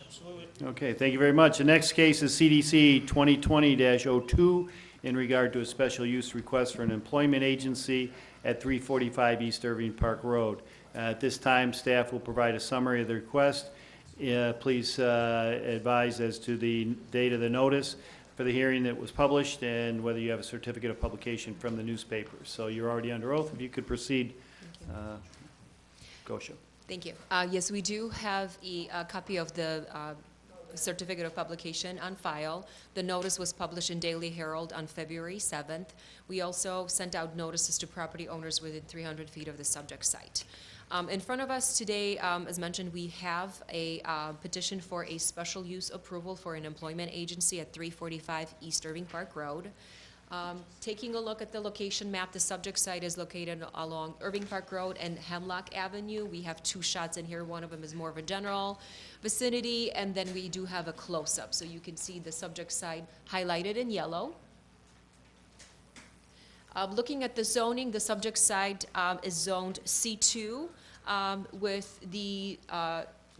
Speaker 12: Absolutely.
Speaker 1: Okay, thank you very much. The next case is CDC 2020-02 in regard to a special use request for an employment agency at 345 East Irving Park Road. At this time, staff will provide a summary of the request. Please advise as to the date of the notice for the hearing that was published and whether you have a certificate of publication from the newspaper. So you're already under oath. If you could proceed, Gosha.
Speaker 2: Thank you. Yes, we do have a copy of the certificate of publication on file. The notice was published in Daily Herald on February 7th. We also sent out notices to property owners within 300 feet of the subject site. In front of us today, as mentioned, we have a petition for a special use approval for an employment agency at 345 East Irving Park Road. Taking a look at the location map, the subject site is located along Irving Park Road and Hemlock Avenue. We have two shots in here. One of them is more of a general vicinity, and then we do have a close-up. So you can see the subject site highlighted in yellow. Looking at the zoning, the subject site is zoned C2 with the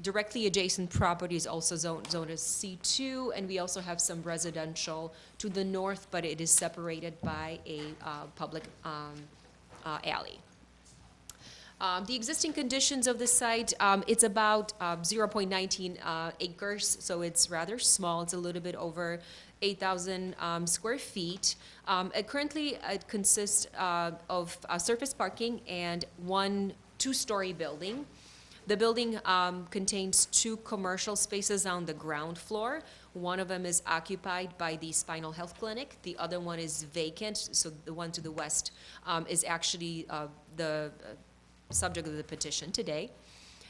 Speaker 2: directly adjacent properties also zoned as C2, and we also have some residential to the north, but it is separated by a public alley. The existing conditions of the site, it's about 0.19 acres, so it's rather small. It's a little bit over 8,000 square feet. Currently, it consists of surface parking and one two-story building. The building contains two commercial spaces on the ground floor. One of them is occupied by the spinal health clinic. The other one is vacant, so the one to the west is actually the subject of the petition today.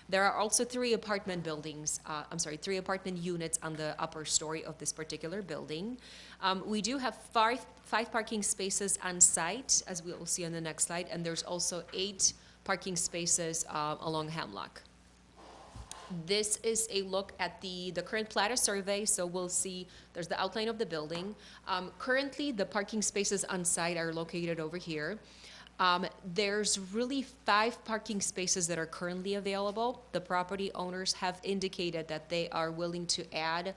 Speaker 2: There are also three apartment units on the upper story of this particular building. We do have five parking spaces on site, as we will see on the next slide, and there's also 8 parking spaces along Hemlock. This is a look at the current plat survey, so we'll see there's the outline of the building. Currently, the parking spaces on site are located over here. There's really 5 parking spaces that are currently available. The property owners have indicated that they are willing to add,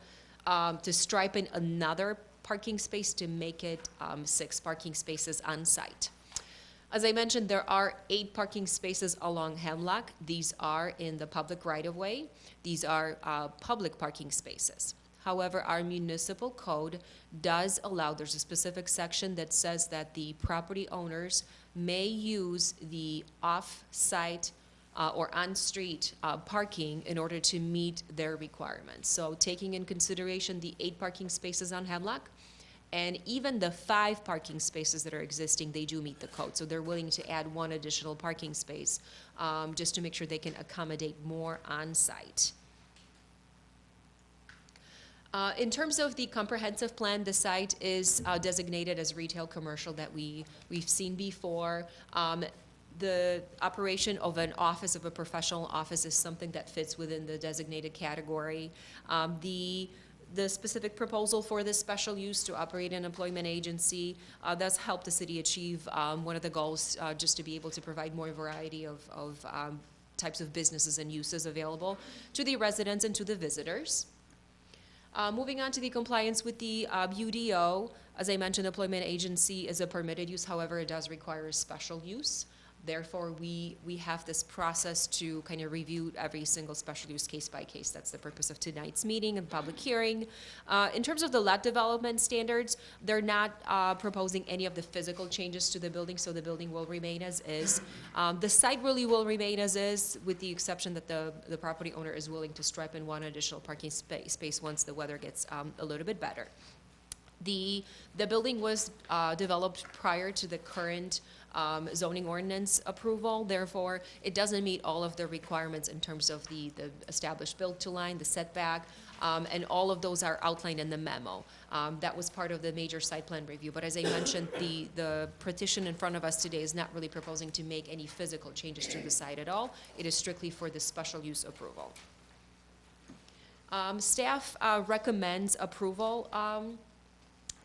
Speaker 2: to stripe in another parking space to make it 6 parking spaces on site. As I mentioned, there are 8 parking spaces along Hemlock. These are in the public right-of-way. These are public parking spaces. However, our municipal code does allow, there's a specific section that says that the property owners may use the off-site or on-street parking in order to meet their requirements. So taking in consideration the 8 parking spaces on Hemlock, and even the 5 parking spaces that are existing, they do meet the code. So they're willing to add 1 additional parking space just to make sure they can accommodate more on-site. In terms of the comprehensive plan, the site is designated as retail commercial that we've seen before. The operation of an office, of a professional office, is something that fits within the designated category. The specific proposal for this special use to operate an employment agency does help the city achieve one of the goals, just to be able to provide more variety of types of businesses and uses available to the residents and to the visitors. Moving on to the compliance with the UDO, as I mentioned, employment agency is a permitted use. However, it does require a special use. Therefore, we have this process to kind of review every single special use case by case. That's the purpose of tonight's meeting and public hearing. In terms of the lot development standards, they're not proposing any of the physical changes to the building, so the building will remain as is. The site really will remain as is, with the exception that the property owner is willing to stripe in 1 additional parking space once the weather gets a little bit better. The building was developed prior to the current zoning ordinance approval. Therefore, it doesn't meet all of the requirements in terms of the established build-to line, the setback, and all of those are outlined in the memo. That was part of the major site plan review. But as I mentioned, the petition in front of us today is not really proposing to make any physical changes to the site at all. It is strictly for the special use approval. Staff recommends approval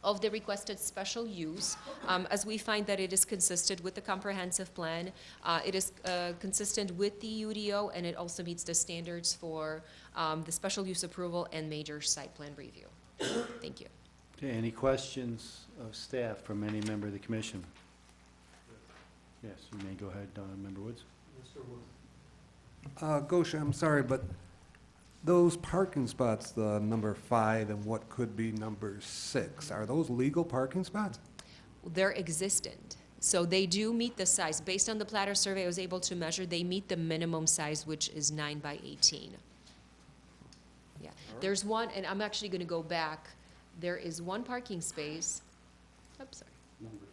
Speaker 2: of the requested special use, as we find that it is consistent with the comprehensive plan. It is consistent with the UDO, and it also meets the standards for the special use approval and major site plan review. Thank you.
Speaker 1: Okay, any questions of staff from any member of the commission? Yes, you may go ahead, Member Woods.
Speaker 13: Gosha, I'm sorry, but those parking spots, the number 5 and what could be number 6, are those legal parking spots?
Speaker 2: They're existent. So they do meet the size. Based on the platter survey I was able to measure, they meet the minimum size, which is 9 by 18. Yeah, there's one, and I'm actually gonna go back. There is 1 parking space. Oops, sorry.
Speaker 13: Number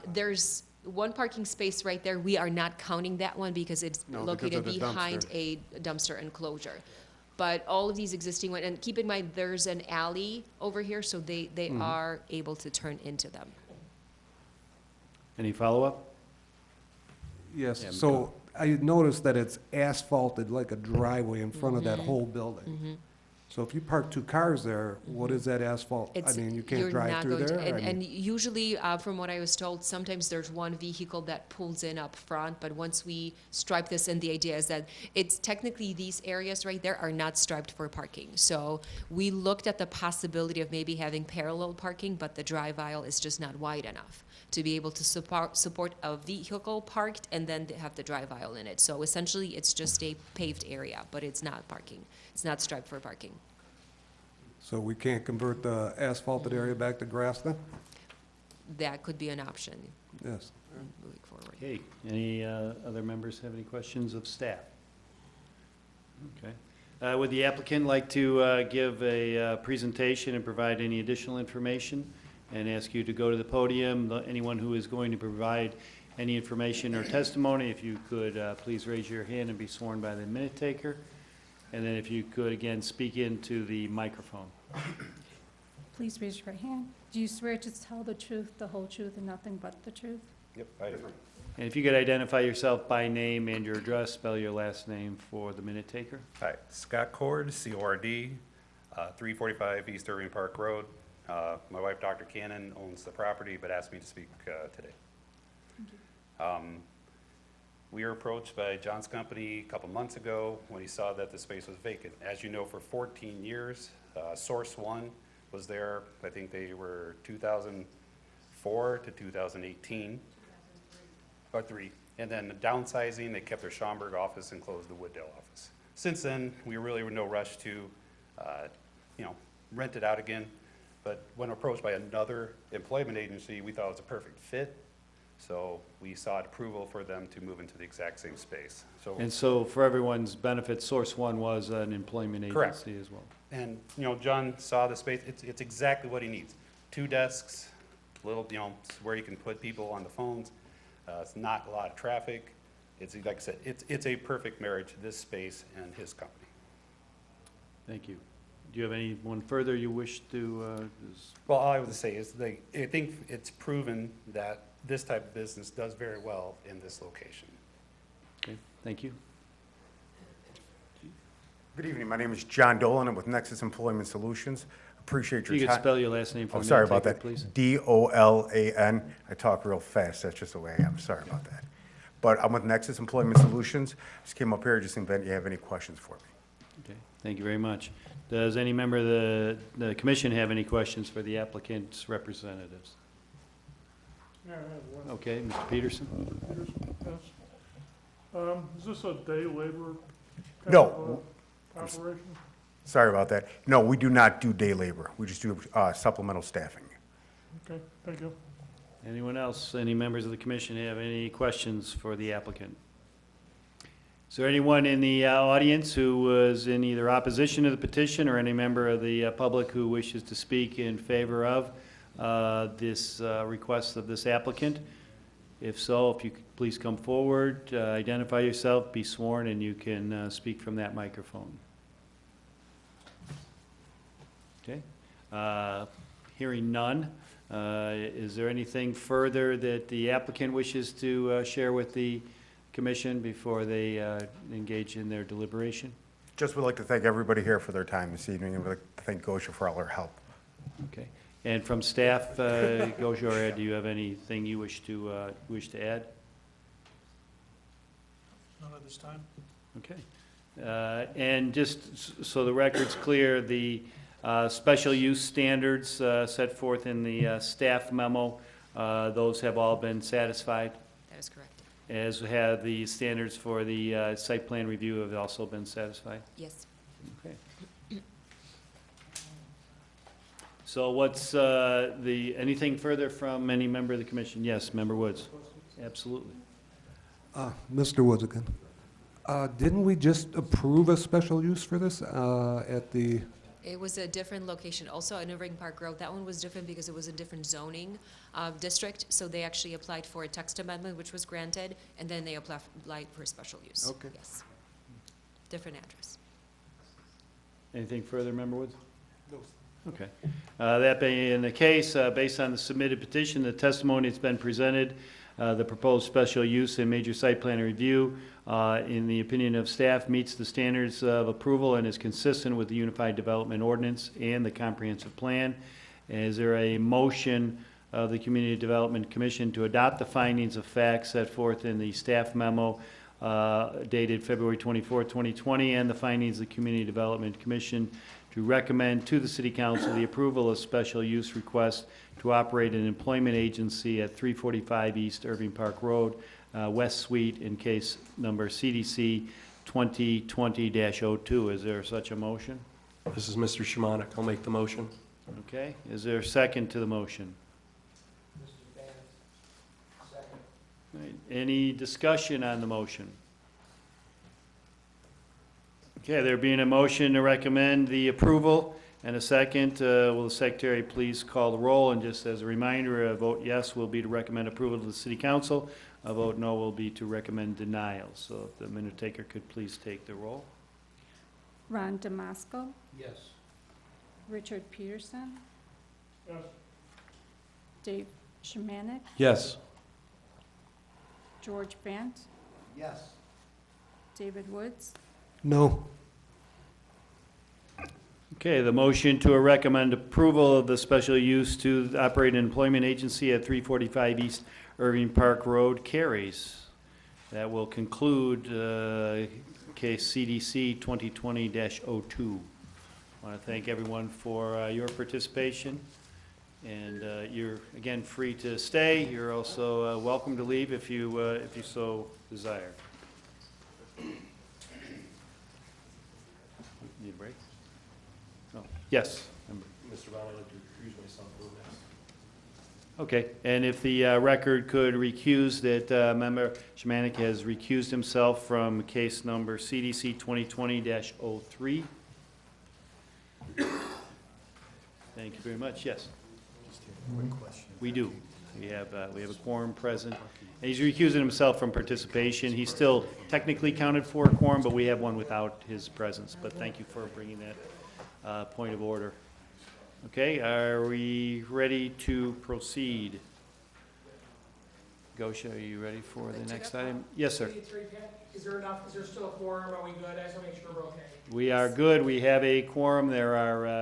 Speaker 13: 6.
Speaker 2: There's 1 parking space right there. We are not counting that one because it's located
Speaker 13: of the
Speaker 2: behind
Speaker 13: dumpster.
Speaker 2: a dumpster enclosure. But all of these existing ones, and keep in mind, there's an alley over here, so they are able to turn into them.
Speaker 1: Any follow-up?
Speaker 13: Yes,
Speaker 1: Yeah,
Speaker 13: so I noticed that it's asphalted like a driveway in front of that
Speaker 2: Mm-hmm.
Speaker 13: whole building. So if you park two cars there, what is that asphalt? I
Speaker 2: It's-
Speaker 13: mean, you
Speaker 2: you're
Speaker 13: can't drive
Speaker 2: not
Speaker 13: through
Speaker 2: going to-
Speaker 13: there? I mean-
Speaker 2: And usually, from what I was told, sometimes there's one vehicle that pulls in up front, but once we stripe this, and the idea is that it's technically these areas right there are not striped for parking. So we looked at the possibility of maybe having parallel parking, but the drive aisle is just not wide enough to be able to support a vehicle parked and then have the drive aisle in it. So essentially, it's just a paved area, but it's not parking. It's not striped for parking.
Speaker 13: So we can't convert the asphalted area back to grass then?
Speaker 2: That could be an option
Speaker 13: Yes.
Speaker 2: moving forward.
Speaker 1: Okay, any other members have any questions of staff? Okay. Would the applicant like to give a presentation and provide any additional information? And ask you to go to the podium. Anyone who is going to provide any information or testimony, if you could please raise your hand and be sworn by the minute taker. And then if you could, again, speak into the microphone.
Speaker 3: Please raise your right hand. Do you swear to tell the truth, the whole truth, and nothing but the truth?
Speaker 14: Yep, I do.
Speaker 1: And if you could identify yourself by name and your address, spell your last name for the minute taker.
Speaker 14: Hi, Scott Cord, C-O-R-D, 345 East Irving Park Road. My wife, Dr. Cannon, owns the property, but asked me to speak today. We were approached by John's company a couple months ago when he saw that the space was vacant. As you know, for 14 years, Source One was there. I think they were 2004 to 2018. Or three. And then the downsizing, they kept their Schaumburg office and closed the Wooddale office. Since then, we really were no rush to, rent it out again. But when approached by another employment agency, we thought it was a perfect fit. So we sought approval for them to move into the exact same space.
Speaker 1: And so for everyone's benefit, Source One was an employment
Speaker 14: Correct.
Speaker 1: agency as well.
Speaker 14: And, John saw the space, it's exactly what he needs. 2 desks, little, where you can put people on the phones. It's not a lot of traffic. It's, like I said, it's a perfect marriage, this space and his company.
Speaker 1: Thank you. Do you have anyone further you wish to,
Speaker 14: Well, all I would say is I think it's proven that this type of business does very well in this location.
Speaker 1: okay, thank you.
Speaker 15: Good evening. My name is John Dolan. I'm with Nexus Employment Solutions. Appreciate your
Speaker 1: You
Speaker 15: time.
Speaker 1: could spell your last name for
Speaker 15: Oh,
Speaker 1: the
Speaker 15: sorry
Speaker 1: minute
Speaker 15: about
Speaker 1: taker,
Speaker 15: that.
Speaker 1: please.
Speaker 15: Dolan. I talk real fast. That's just the way I am. Sorry about that. But I'm with Nexus Employment Solutions. Just came up here just in event you have any questions for me.
Speaker 1: Okay, thank you very much. Does any member of the commission have any questions for the applicant's representatives?
Speaker 8: Yeah, I have one.
Speaker 1: Okay, Mr. Peterson?
Speaker 8: Peterson, yes. Is this a day labor kind
Speaker 15: No.
Speaker 8: of operation?
Speaker 15: Sorry about that. No, we do not do day labor. We just do supplemental staffing.
Speaker 8: Okay, thank you.
Speaker 1: Anyone else, any members of the commission have any questions for the applicant? Is there anyone in the audience who was in either opposition to the petition or any member of the public who wishes to speak in favor of this request of this applicant? If so, if you could please come forward, identify yourself, be sworn, and you can speak from that microphone. Okay. Hearing none, is there anything further that the applicant wishes to share with the commission before they engage in their deliberation?
Speaker 15: Just would like to thank everybody here for their time this evening, and would like to thank Gosha for all their help.
Speaker 1: Okay. And from staff, Gosha or Ed, do you have anything you wish to add?
Speaker 6: None at this time.
Speaker 1: Okay. And just so the record's clear, the special use standards set forth in the staff memo, those have all been satisfied,
Speaker 2: That is correct.
Speaker 1: as have the standards for the site plan review have also been satisfied?
Speaker 2: Yes.
Speaker 1: Okay. So what's anything further from any member of the commission? Yes, Member Woods. Absolutely.
Speaker 13: Mr. Woods again. Didn't we just approve a special use for this at the,
Speaker 2: It was a different location, also in Irving Park Road. That one was different because it was a different zoning district, so they actually applied for a text amendment, which was granted, and then they applied for a special use.
Speaker 13: Okay.
Speaker 2: Yes. Different address.
Speaker 1: Anything further, Member Woods? Okay. That being the case, based on the submitted petition, the testimony that's been presented, the proposed special use and major site plan review, in the opinion of staff, meets the standards of approval and is consistent with the Unified Development Ordinance and the Comprehensive Plan. Is there a motion of the Community Development Commission to adopt the findings of fact set forth in the staff memo dated February 24, 2020, and the findings of the Community Development Commission to recommend to the City Council the approval of special use request to operate an employment agency at 345 East Irving Park Road, West Suite, in case number CDC 2020-02. Is there such a motion?
Speaker 7: This is Mr. Shimonic. I'll make the motion.
Speaker 1: Okay. Is there a second to the motion? All right. Any discussion on the motion? Okay, there being a motion to recommend the approval and a second, will the secretary please call the roll? And just as a reminder, a vote yes will be to recommend approval to the City Council. A vote no will be to recommend denial. So if the minute taker could please take the roll.
Speaker 3: Ron Damasco,
Speaker 12: Yes.
Speaker 3: Richard Peterson,
Speaker 8: Yes.
Speaker 3: Dave Shemanek,
Speaker 7: Yes.
Speaker 3: George Bant,
Speaker 5: Yes.
Speaker 3: David Woods,
Speaker 13: No.
Speaker 1: Okay, the motion to recommend approval of the special use to operate an employment agency at 345 East Irving Park Road carries. That will conclude case CDC 2020-02. I want to thank everyone for your participation, and you're again free to stay. You're also welcome to leave if you so desire. Need a break? No. Yes.
Speaker 7: Mr. Bond, I'd like to recuse myself from this.
Speaker 1: Okay, and if the record could recuse that Member Shemanek has recused himself from case number CDC 2020-03. Thank you very much. Yes.
Speaker 10: Just a quick question.
Speaker 1: We do. We have a quorum present. And he's recusing himself from participation. He's still technically counted for a quorum, but we have one without his presence. But thank you for bringing that point of order. Okay, are we ready to proceed? Gosha, are you ready for the next item? Yes, sir.
Speaker 16: Is there enough, is there still a quorum? Are we good? I just want to make sure we're okay.
Speaker 1: We are good. We have a quorum.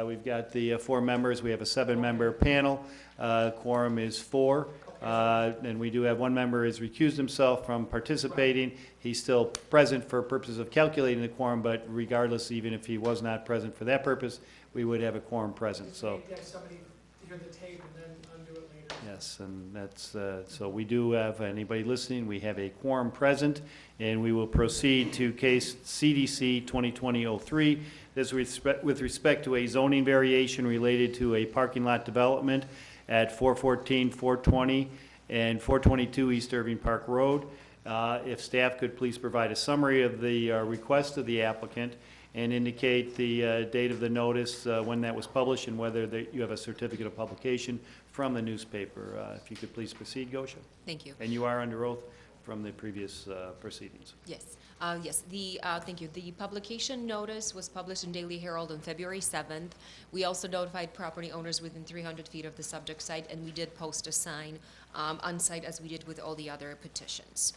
Speaker 1: We've got the 4 members. We have a 7-member panel. Quorum is 4. And we do have 1 member has recused himself from participating. He's still present for purposes of calculating the quorum, but regardless, even if he was not present for that purpose, we would have a quorum present, so.
Speaker 16: Get somebody to hear the tape and then undo it later.
Speaker 1: Yes, and that's, so we do have, anybody listening, we have a quorum present, and we will proceed to case CDC 2020-03. This with respect to a zoning variation related to a parking lot development at 414, 420, and 422 East Irving Park Road. If staff could please provide a summary of the request of the applicant and indicate the date of the notice, when that was published, and whether you have a certificate of publication from the newspaper. If you could please proceed, Gosha.
Speaker 2: Thank you.
Speaker 1: And you are under oath from the previous proceedings.
Speaker 2: Yes, thank you. The publication notice was published in Daily Herald on February 7th. We also notified property owners within 300 feet of the subject site, and we did post a sign on site as we did with all the other petitions.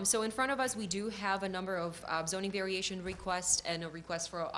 Speaker 2: So in front of us, we do have a number of zoning variation requests and a request for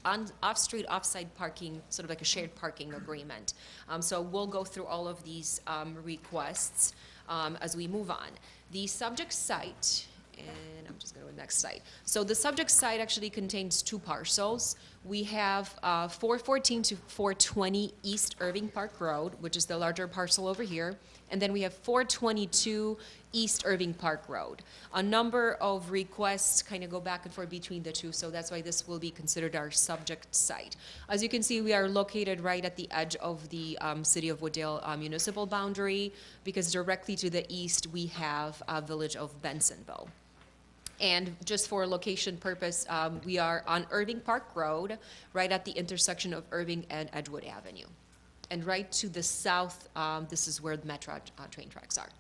Speaker 2: off-street, off-site parking, sort of like a shared parking agreement. So we'll go through all of these requests as we move on. The subject site, and I'm just going to the next site. So the subject site actually contains 2 parcels. We have 414 to 420 East Irving Park Road, which is the larger parcel over here. And then we have 422 East Irving Park Road. A number of requests kind of go back and forth between the two, so that's why this will be considered our subject site. As you can see, we are located right at the edge of the City of Wooddale municipal boundary, because directly to the east we have a village of Bensonville. And just for location purpose, we are on Irving Park Road, right at the intersection of Irving and Edgewood Avenue. And right to the south, this is where the Metro train tracks are.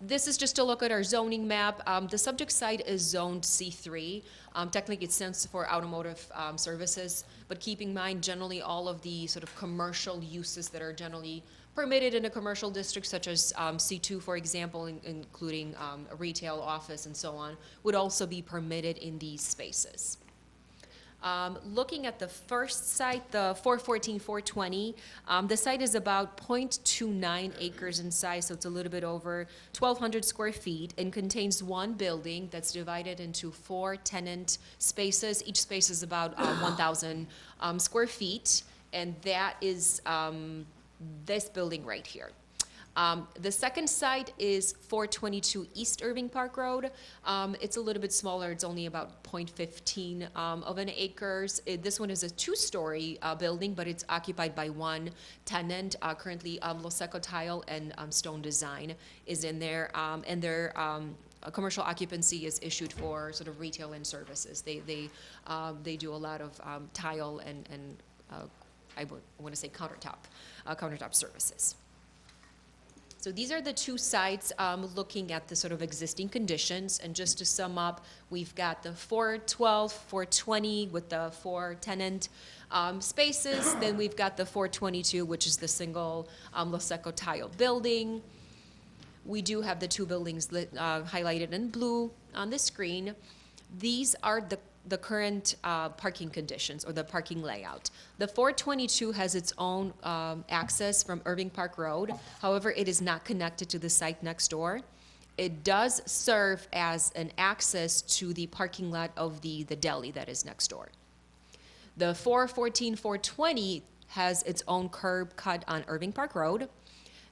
Speaker 2: This is just a look at our zoning map. The subject site is zoned C3. Technically, it stands for automotive services, but keep in mind, generally, all of the sort of commercial uses that are generally permitted in a commercial district, such as C2, for example, including a retail, office, and so on, would also be permitted in these spaces. Looking at the first site, the 414-420, the site is about 0.29 acres in size, so it's a little bit over 1,200 square feet, and contains one building that's divided into 4 tenant spaces. Each space is about 1,000 square feet, and that is this building right here. The second site is 422 East Irving Park Road. It's a little bit smaller. It's only about 0.15 of an acres. This one is a 2-story building, but it's occupied by one tenant. Currently, Loseco Tile and Stone Design is in there, and their commercial occupancy is issued for sort of retail and services. They do a lot of tile and I want to say countertop services. So these are the two sites looking at the sort of existing conditions. And just to sum up, we've got the 412, 420 with the 4 tenant spaces. Then we've got the 422, which is the single Loseco Tile building. We do have the 2 buildings highlighted in blue on the screen. These are the current parking conditions or the parking layout. The 422 has its own access from Irving Park Road. However, it is not connected to the site next door. It does serve as an access to the parking lot of the deli that is next door. The 414-420 has its own curb cut on Irving Park Road.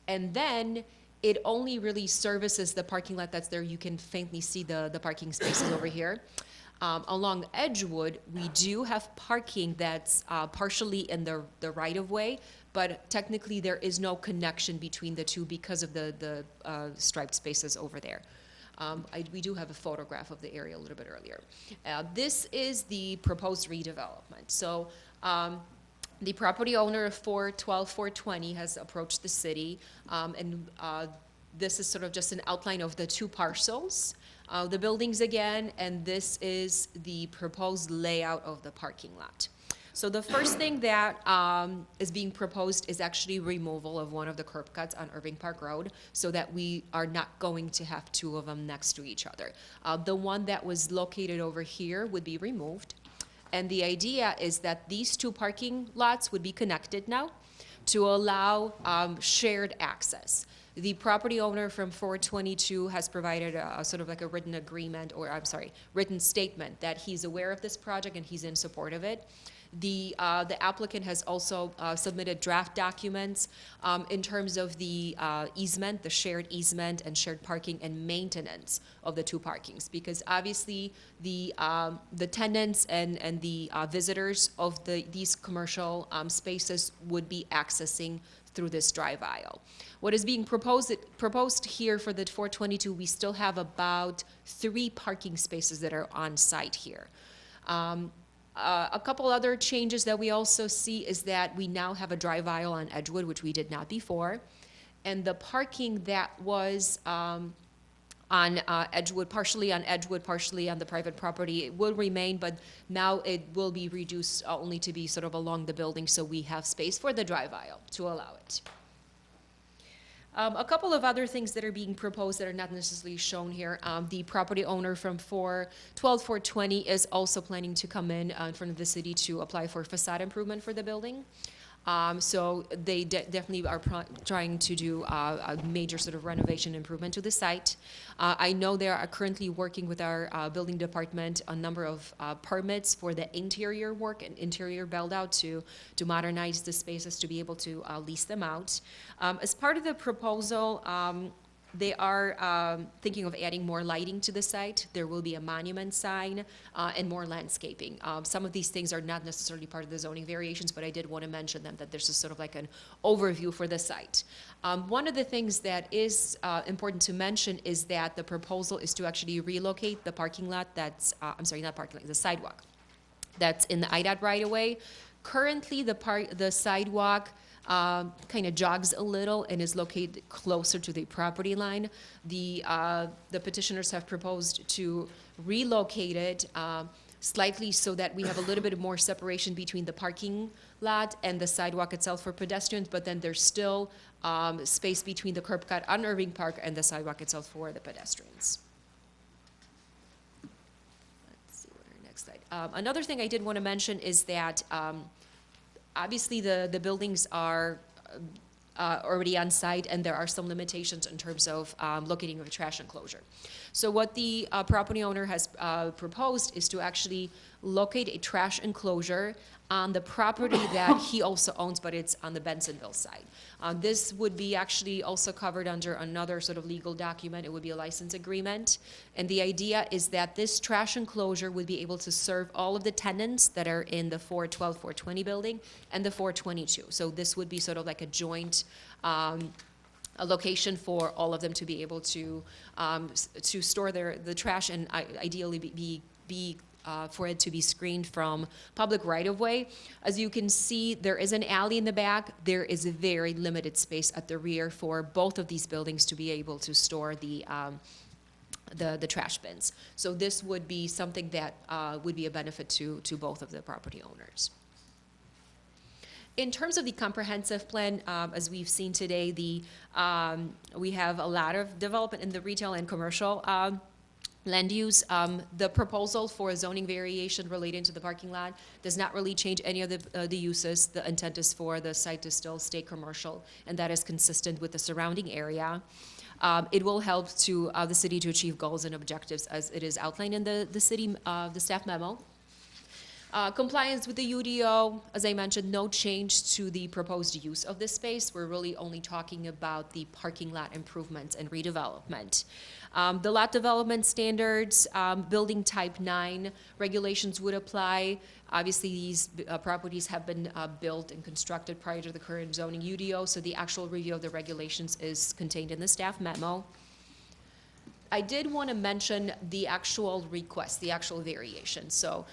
Speaker 2: And then it only really services the parking lot that's there. You can faintly see the parking spaces over here. Along Edgewood, we do have parking that's partially in the right-of-way, but technically there is no connection between the two because of the striped spaces over there. We do have a photograph of the area a little bit earlier. This is the proposed redevelopment. So the property owner of 412-420 has approached the city, and this is sort of just an outline of the 2 parcels. The buildings again, and this is the proposed layout of the parking lot. So the first thing that is being proposed is actually removal of one of the curb cuts on Irving Park Road so that we are not going to have 2 of them next to each other. The one that was located over here would be removed. And the idea is that these 2 parking lots would be connected now to allow shared access. The property owner from 422 has provided a sort of like a written agreement, or I'm sorry, written statement that he's aware of this project and he's in support of it. The applicant has also submitted draft documents in terms of the easement, the shared easement and shared parking and maintenance of the 2 parkings, because obviously the tenants and the visitors of these commercial spaces would be accessing through this drive aisle. What is being proposed here for the 422, we still have about 3 parking spaces that are on site here. A couple other changes that we also see is that we now have a drive aisle on Edgewood, which we did not before. And the parking that was on Edgewood, partially on the private property, it will remain, but now it will be reduced only to be sort of along the building, so we have space for the drive aisle to allow it. A couple of other things that are being proposed that are not necessarily shown here. The property owner from 412-420 is also planning to come in front of the city to apply for facade improvement for the building. So they definitely are trying to do a major sort of renovation improvement to the site. I know they are currently working with our building department a number of permits for the interior work and interior build out to modernize the spaces to be able to lease them out. As part of the proposal, they are thinking of adding more lighting to the site. There will be a monument sign and more landscaping. Some of these things are not necessarily part of the zoning variations, but I did want to mention them, that there's a sort of like an overview for the site. One of the things that is important to mention is that the proposal is to actually relocate the parking lot that's, I'm sorry, not parking lot, the sidewalk that's in the IDOT right-of-way. Currently, the sidewalk kind of jogs a little and is located closer to the property line. The petitioners have proposed to relocate it slightly so that we have a little bit more separation between the parking lot and the sidewalk itself for pedestrians, but then there's still space between the curb cut on Irving Park and the sidewalk itself for the pedestrians. Let's see what our next slide. Another thing I did want to mention is that obviously the buildings are already on site, and there are some limitations in terms of locating of a trash enclosure. So what the property owner has proposed is to actually locate a trash enclosure on the property that he also owns, but it's on the Bensonville side. This would be actually also covered under another sort of legal document. It would be a license agreement. And the idea is that this trash enclosure would be able to serve all of the tenants that are in the 412, 420 building and the 422. So this would be sort of like a joint a location for all of them to be able to store the trash and ideally be for it to be screened from public right-of-way. As you can see, there is an alley in the back. There is a very limited space at the rear for both of these buildings to be able to store the trash bins. So this would be something that would be a benefit to both of the property owners. In terms of the comprehensive plan, as we've seen today, we have a lot of development in the retail and commercial land use. The proposal for a zoning variation relating to the parking lot does not really change any of the uses. The intent is for the site to still stay commercial, and that is consistent with the surrounding area. It will help the city to achieve goals and objectives as it is outlined in the staff memo. Compliance with the UDO, as I mentioned, no change to the proposed use of this space. We're really only talking about the parking lot improvements and redevelopment. The lot development standards, building type 9 regulations would apply. Obviously, these properties have been built and constructed prior to the current zoning UDO, so the actual review of the regulations is contained in the staff memo. I did want to mention the actual request, the actual variation. So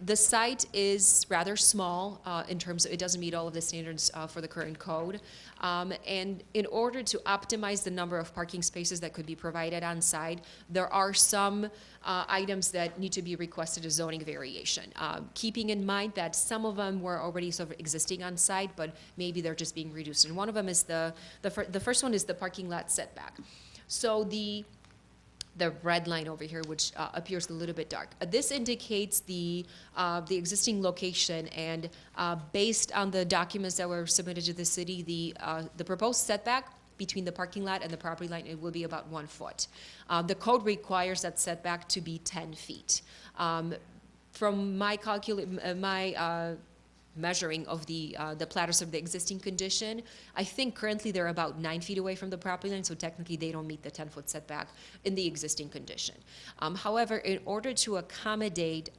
Speaker 2: the site is rather small in terms of it doesn't meet all of the standards for the current code. And in order to optimize the number of parking spaces that could be provided on site, there are some items that need to be requested as zoning variation. Keeping in mind that some of them were already sort of existing on site, but maybe they're just being reduced. And one of them is the first one is the parking lot setback. So the red line over here, which appears a little bit dark, this indicates the existing location, and based on the documents that were submitted to the city, the proposed setback between the parking lot and the property line, it will be about 1 foot. The code requires that setback to be 10 feet. From my measuring of the platters of the existing condition, I think currently they're about 9 feet away from the property line, so technically they don't meet the 10-foot setback in the existing condition. However, in order to accommodate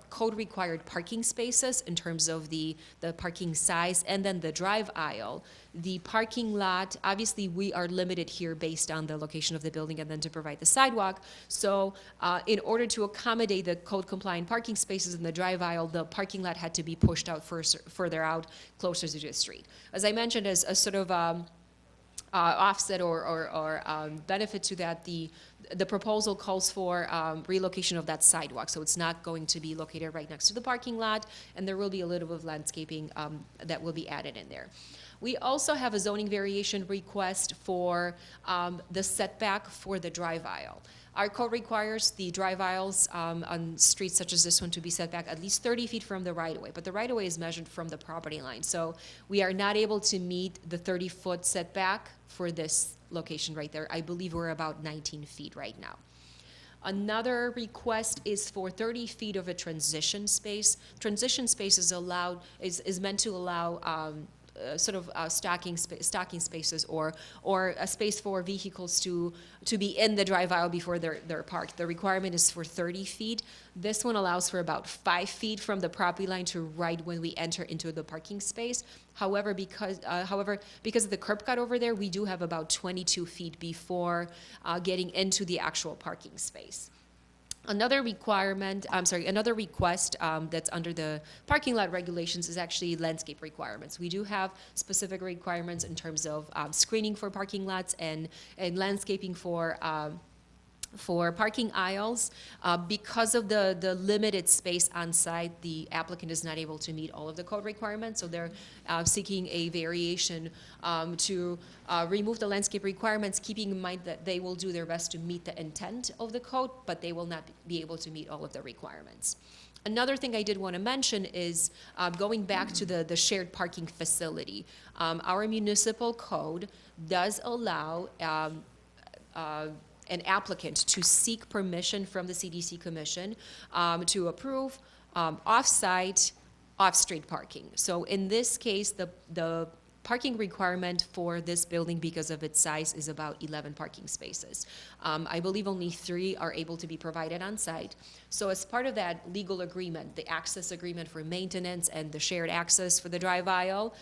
Speaker 2: code-required parking spaces in terms of the parking size and then the drive aisle, the parking lot, obviously we are limited here based on the location of the building and then to provide the sidewalk. So in order to accommodate the code compliant parking spaces in the drive aisle, the parking lot had to be pushed out further out, closer to the street. As I mentioned, as a sort of offset or benefit to that, the proposal calls for relocation of that sidewalk. So it's not going to be located right next to the parking lot, and there will be a little bit of landscaping that will be added in there. We also have a zoning variation request for the setback for the drive aisle. Our code requires the drive aisles on streets such as this one to be set back at least 30 feet from the right-of-way, but the right-of-way is measured from the property line. So we are not able to meet the 30-foot setback for this location right there. I believe we're about 19 feet right now. Another request is for 30 feet of a transition space. Transition space is meant to allow stocking spaces or a space for vehicles to be in the drive aisle before they're parked. The requirement is for 30 feet. This one allows for about 5 feet from the property line to right when we enter into the parking space. However, because of the curb cut over there, we do have about 22 feet before getting into the actual parking space. Another requirement, another request that's under the parking lot regulations is actually landscape requirements. We do have specific requirements in terms of screening for parking lots and landscaping for parking aisles. Because of the limited space on site, the applicant is not able to meet all of the code requirements, so they're seeking a variation to remove the landscape requirements, keeping in mind that they will do their best to meet the intent of the code, but they will not be able to meet all of the requirements. Another thing I did want to mention is going back to the shared parking facility. Our municipal code does allow an applicant to seek permission from the CDC Commission to approve off-site, off-street parking. So in this case, the parking requirement for this building, because of its size, is about 11 parking spaces. I believe only 3 are able to be provided on site. So as part of that legal agreement, the access agreement for maintenance and the shared access for the drive aisle,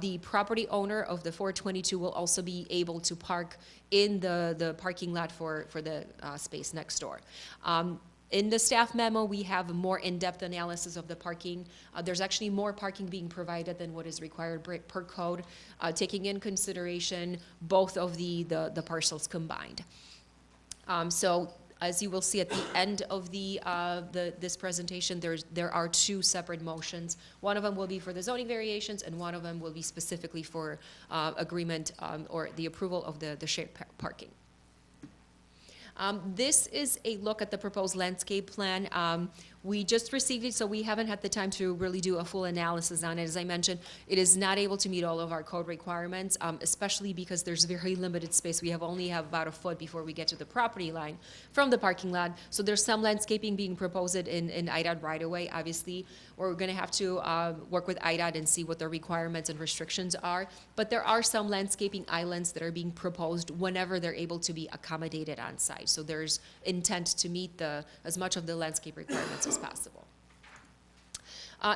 Speaker 2: the property owner of the 422 will also be able to park in the parking lot for the space next door. In the staff memo, we have a more in-depth analysis of the parking. There's actually more parking being provided than what is required per code, taking in consideration both of the parcels combined. So as you will see at the end of this presentation, there are 2 separate motions. One of them will be for the zoning variations, and one of them will be specifically for agreement or the approval of the shared parking. This is a look at the proposed landscape plan. We just received it, so we haven't had the time to really do a full analysis on it. As I mentioned, it is not able to meet all of our code requirements, especially because there's very limited space. We only have about a foot before we get to the property line from the parking lot. So there's some landscaping being proposed in IDOT right away. Obviously, we're going to have to work with IDOT and see what their requirements and restrictions are. But there are some landscaping islands that are being proposed whenever they're able to be accommodated on site. So there's intent to meet as much of the landscape requirements as possible.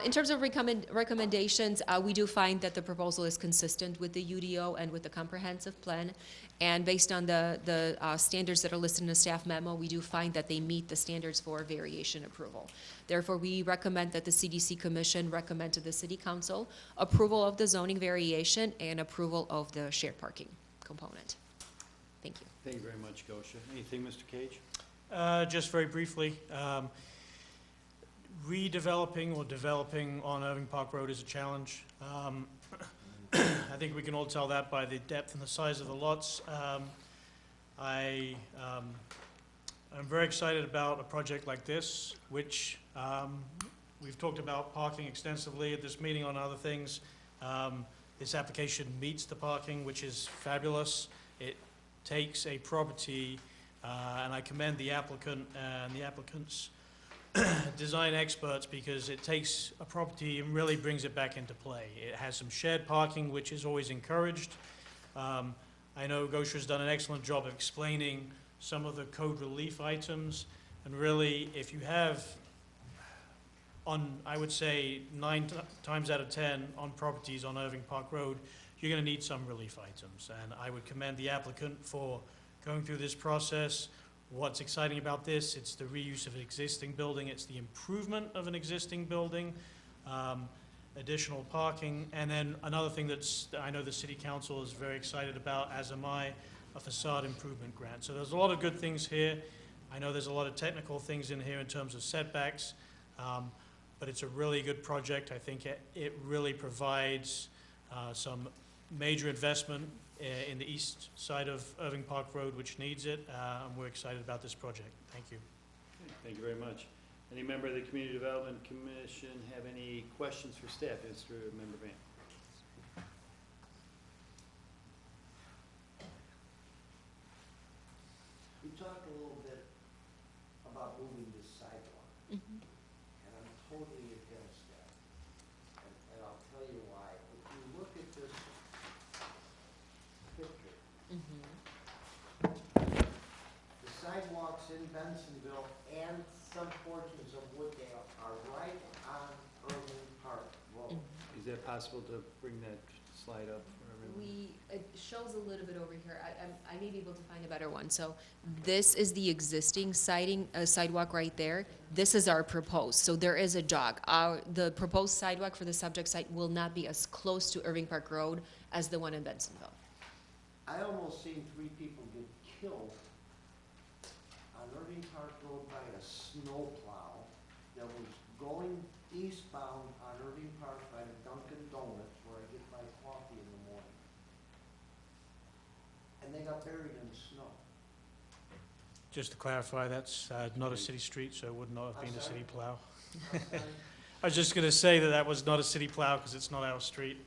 Speaker 2: In terms of recommendations, we do find that the proposal is consistent with the UDO and with the comprehensive plan. And based on the standards that are listed in the staff memo, we do find that they meet the standards for variation approval. Therefore, we recommend that the CDC Commission recommend to the City Council approval of the zoning variation and approval of the shared parking component. Thank you.
Speaker 1: Thank you very much, Gosha. Anything, Mr. Cage?
Speaker 6: Just very briefly, redeveloping or developing on Irving Park Road is a challenge. I think we can all tell that by the depth and the size of the lots. I'm very excited about a project like this, which we've talked about parking extensively at this meeting on other things. This application meets the parking, which is fabulous. It takes a property, and I commend the applicant and the applicant's design experts, because it takes a property and really brings it back into play. It has some shared parking, which is always encouraged. I know Gosha's done an excellent job of explaining some of the code relief items, and really, if you have I would say 9 times out of 10 on properties on Irving Park Road, you're going to need some relief items. And I would commend the applicant for going through this process. What's exciting about this, it's the reuse of an existing building, it's the improvement of an existing building, additional parking, and then another thing that I know the City Council is very excited about, as am I, a facade improvement grant. So there's a lot of good things here. I know there's a lot of technical things in here in terms of setbacks, but it's a really good project. I think it really provides some major investment in the east side of Irving Park Road, which needs it, and we're excited about this project. Thank you.
Speaker 1: Thank you very much. Any member of the Community Development Commission have any questions for staff? Mr. Member Van.
Speaker 5: We talked a little bit about moving the sidewalk, and I'm totally against that. And I'll tell you why. If you look at this picture, the sidewalks in Bensonville and some portions of Wooddale are right on Irving Park Road.
Speaker 1: Is that possible to bring that slide up for everyone.
Speaker 2: It shows a little bit over here. I may be able to find a better one. So this is the existing sidewalk right there. This is our proposed. So there is a jog. The proposed sidewalk for the subject site will not be as close to Irving Park Road as the one in Bensonville.
Speaker 5: I almost seen 3 people get killed on Irving Park Road by a snowplow that was going eastbound on Irving Park by the Dunkin' Donuts where I get my coffee in the morning. And they got buried in the snow.
Speaker 6: Just to clarify, that's not a city street, so it would not have been a city plow. I was just going to say that that was not a city plow because it's not our street.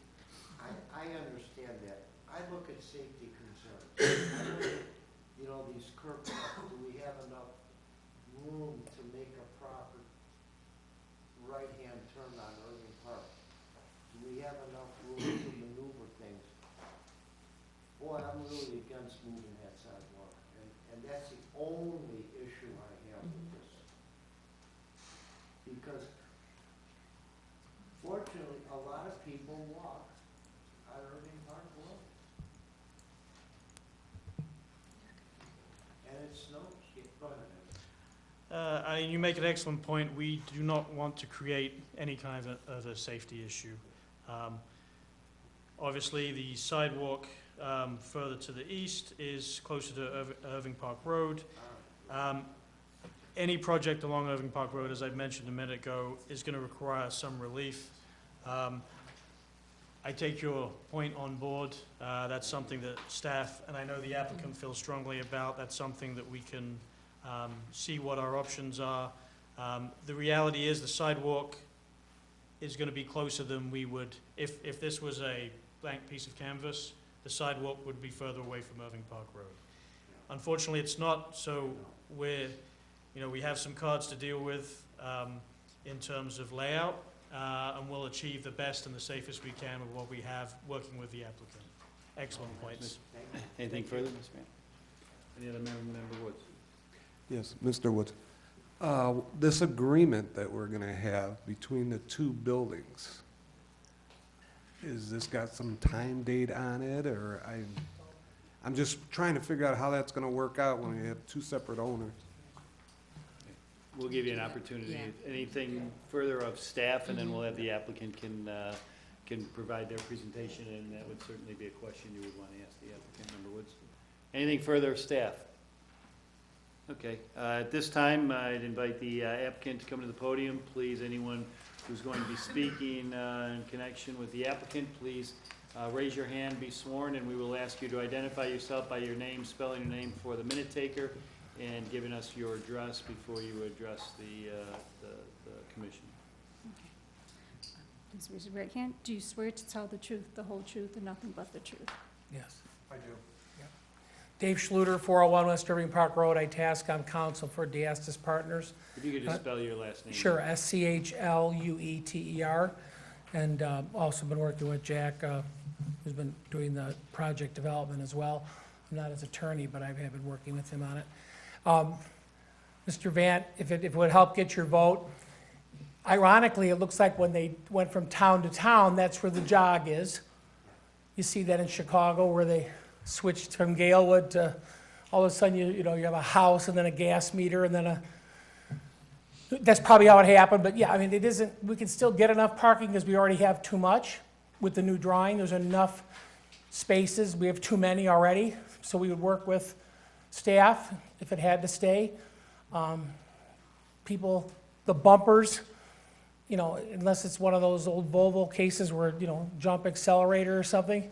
Speaker 5: I understand that. I look at safety concerns. I look at, you know, these curb cuts, do we have enough room to make a proper right-hand turn on Irving Park? Do we have enough room to maneuver things? Boy, I'm really against moving that sidewalk, and that's the only issue I have with this. Because fortunately, a lot of people walk on Irving Park Road. And it snows. Go ahead.
Speaker 6: You make an excellent point. We do not want to create any kind of a safety issue. Obviously, the sidewalk further to the east is closer to Irving Park Road. Any project along Irving Park Road, as I mentioned a minute ago, is going to require some relief. I take your point on board. That's something that staff, and I know the applicant feels strongly about, that's something that we can see what our options are. The reality is the sidewalk is going to be closer than we would, if this was a blank piece of canvas, the sidewalk would be further away from Irving Park Road. Unfortunately, it's not, so we have some cards to deal with in terms of layout, and we'll achieve the best and the safest we can with what we have working with the applicant. Excellent points.
Speaker 1: Anything further, Ms. Grant? Any other member Woods?
Speaker 13: Yes, Mr. Woods. This agreement that we're going to have between the 2 buildings, is this got some time date on it, or I'm just trying to figure out how that's going to work out when we have 2 separate owners.
Speaker 1: We'll give you an opportunity.
Speaker 2: Yeah.
Speaker 1: Anything further of staff, and then we'll have the applicant can provide their presentation, and that would certainly be a question you would want to ask the applicant, Member Woods. Anything further of staff? Okay, at this time, I'd invite the applicant to come to the podium. Please, anyone who's going to be speaking in connection with the applicant, please raise your hand, be sworn, and we will ask you to identify yourself by your name, spelling your name for the minute taker, and giving us your address before you address the commission.
Speaker 3: Please raise your right hand. Do you swear to tell the truth, the whole truth, and nothing but the truth?
Speaker 16: Yes.
Speaker 13: I do.
Speaker 16: Dave Schluter, 401 West Irving Park Road. I task on counsel for Diastis Partners.
Speaker 1: If you could just spell your last name.
Speaker 16: Sure, SCHLUETER. And also been working with Jack, who's been doing the project development as well. I'm not his attorney, but I have been working with him on it. Mr. Vant, if it would help get your vote, ironically, it looks like when they went from town to town, that's where the jog is. You see that in Chicago where they switched from Galewood to, all of a sudden, you have a house and then a gas meter and then that's probably how it happened, but yeah, I mean, we can still get enough parking because we already have too much with the new drawing. There's enough spaces. We have too many already, so we would work with staff if it had to stay. People, the bumpers, unless it's one of those old Volvo cases where, jump accelerator or something,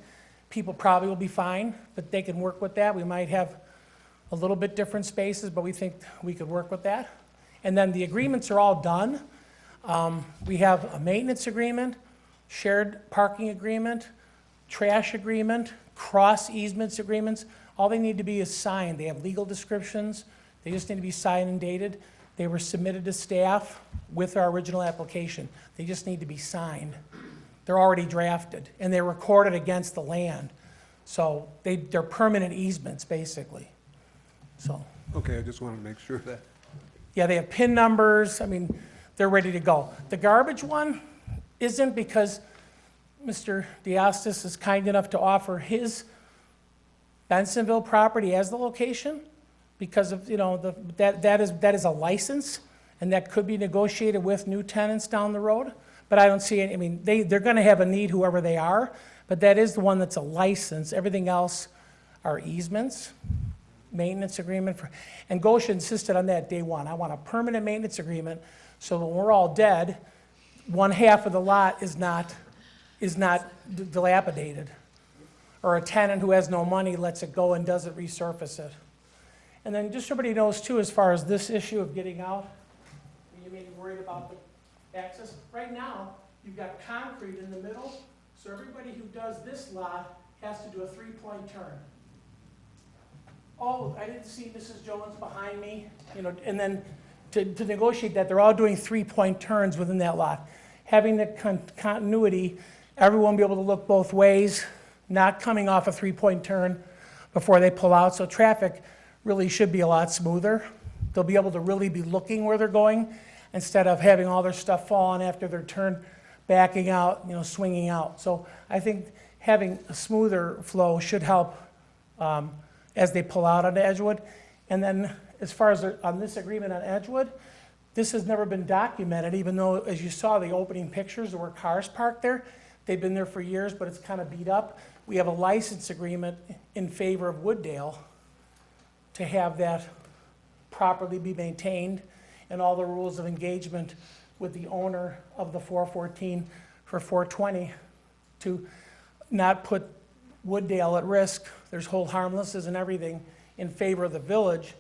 Speaker 16: people probably will be fine, but they can work with that. We might have a little bit different spaces, but we think we could work with that. And then the agreements are all done. We have a maintenance agreement, shared parking agreement, trash agreement, cross easements agreements. All they need to be is signed. They have legal descriptions. They just need to be signed and dated. They were submitted to staff with our original application. They just need to be signed. They're already drafted, and they're recorded against the land. So they're permanent easements, basically. So.
Speaker 13: Okay, I just want to make sure that.
Speaker 16: Yeah, they have PIN numbers. I mean, they're ready to go. The garbage one isn't because Mr. Diastis is kind enough to offer his Bensonville property as the location, because of, you know, that is a license, and that could be negotiated with new tenants down the road. But I don't see any, I mean, they're gonna have a need, whoever they are, but that is the one that's a license. Everything else are easements, maintenance agreement for, and Goshen insisted on that day one. I want a permanent maintenance agreement, so when we're all dead, one half of the lot is not dilapidated. Or a tenant who has no money lets it go and doesn't resurface it. And then just so everybody knows too, as far as this issue of getting out, you may be worried about the access. Right now, you've got concrete in the middle, so everybody who does this lot has to do a 3-point turn. Oh, I didn't see Mrs. Jones behind me, you know, and then to negotiate that, they're all doing 3-point turns within that lot. Having the continuity, everyone will be able to look both ways, not coming off a 3-point turn before they pull out, so traffic really should be a lot smoother. They'll be able to really be looking where they're going instead of having all their stuff falling after their turn, backing out, you know, swinging out. So I think having a smoother flow should help as they pull out onto Edgewood. And then as far as on this agreement on Edgewood, this has never been documented, even though, as you saw the opening pictures, there were cars parked there. They've been there for years, but it's kind of beat up. We have a license agreement in favor of Wooddale to have that properly be maintained, and all the rules of engagement with the owner of the 414 for 420 to not put Wooddale at risk. There's hold harmlesses and everything in favor of the village,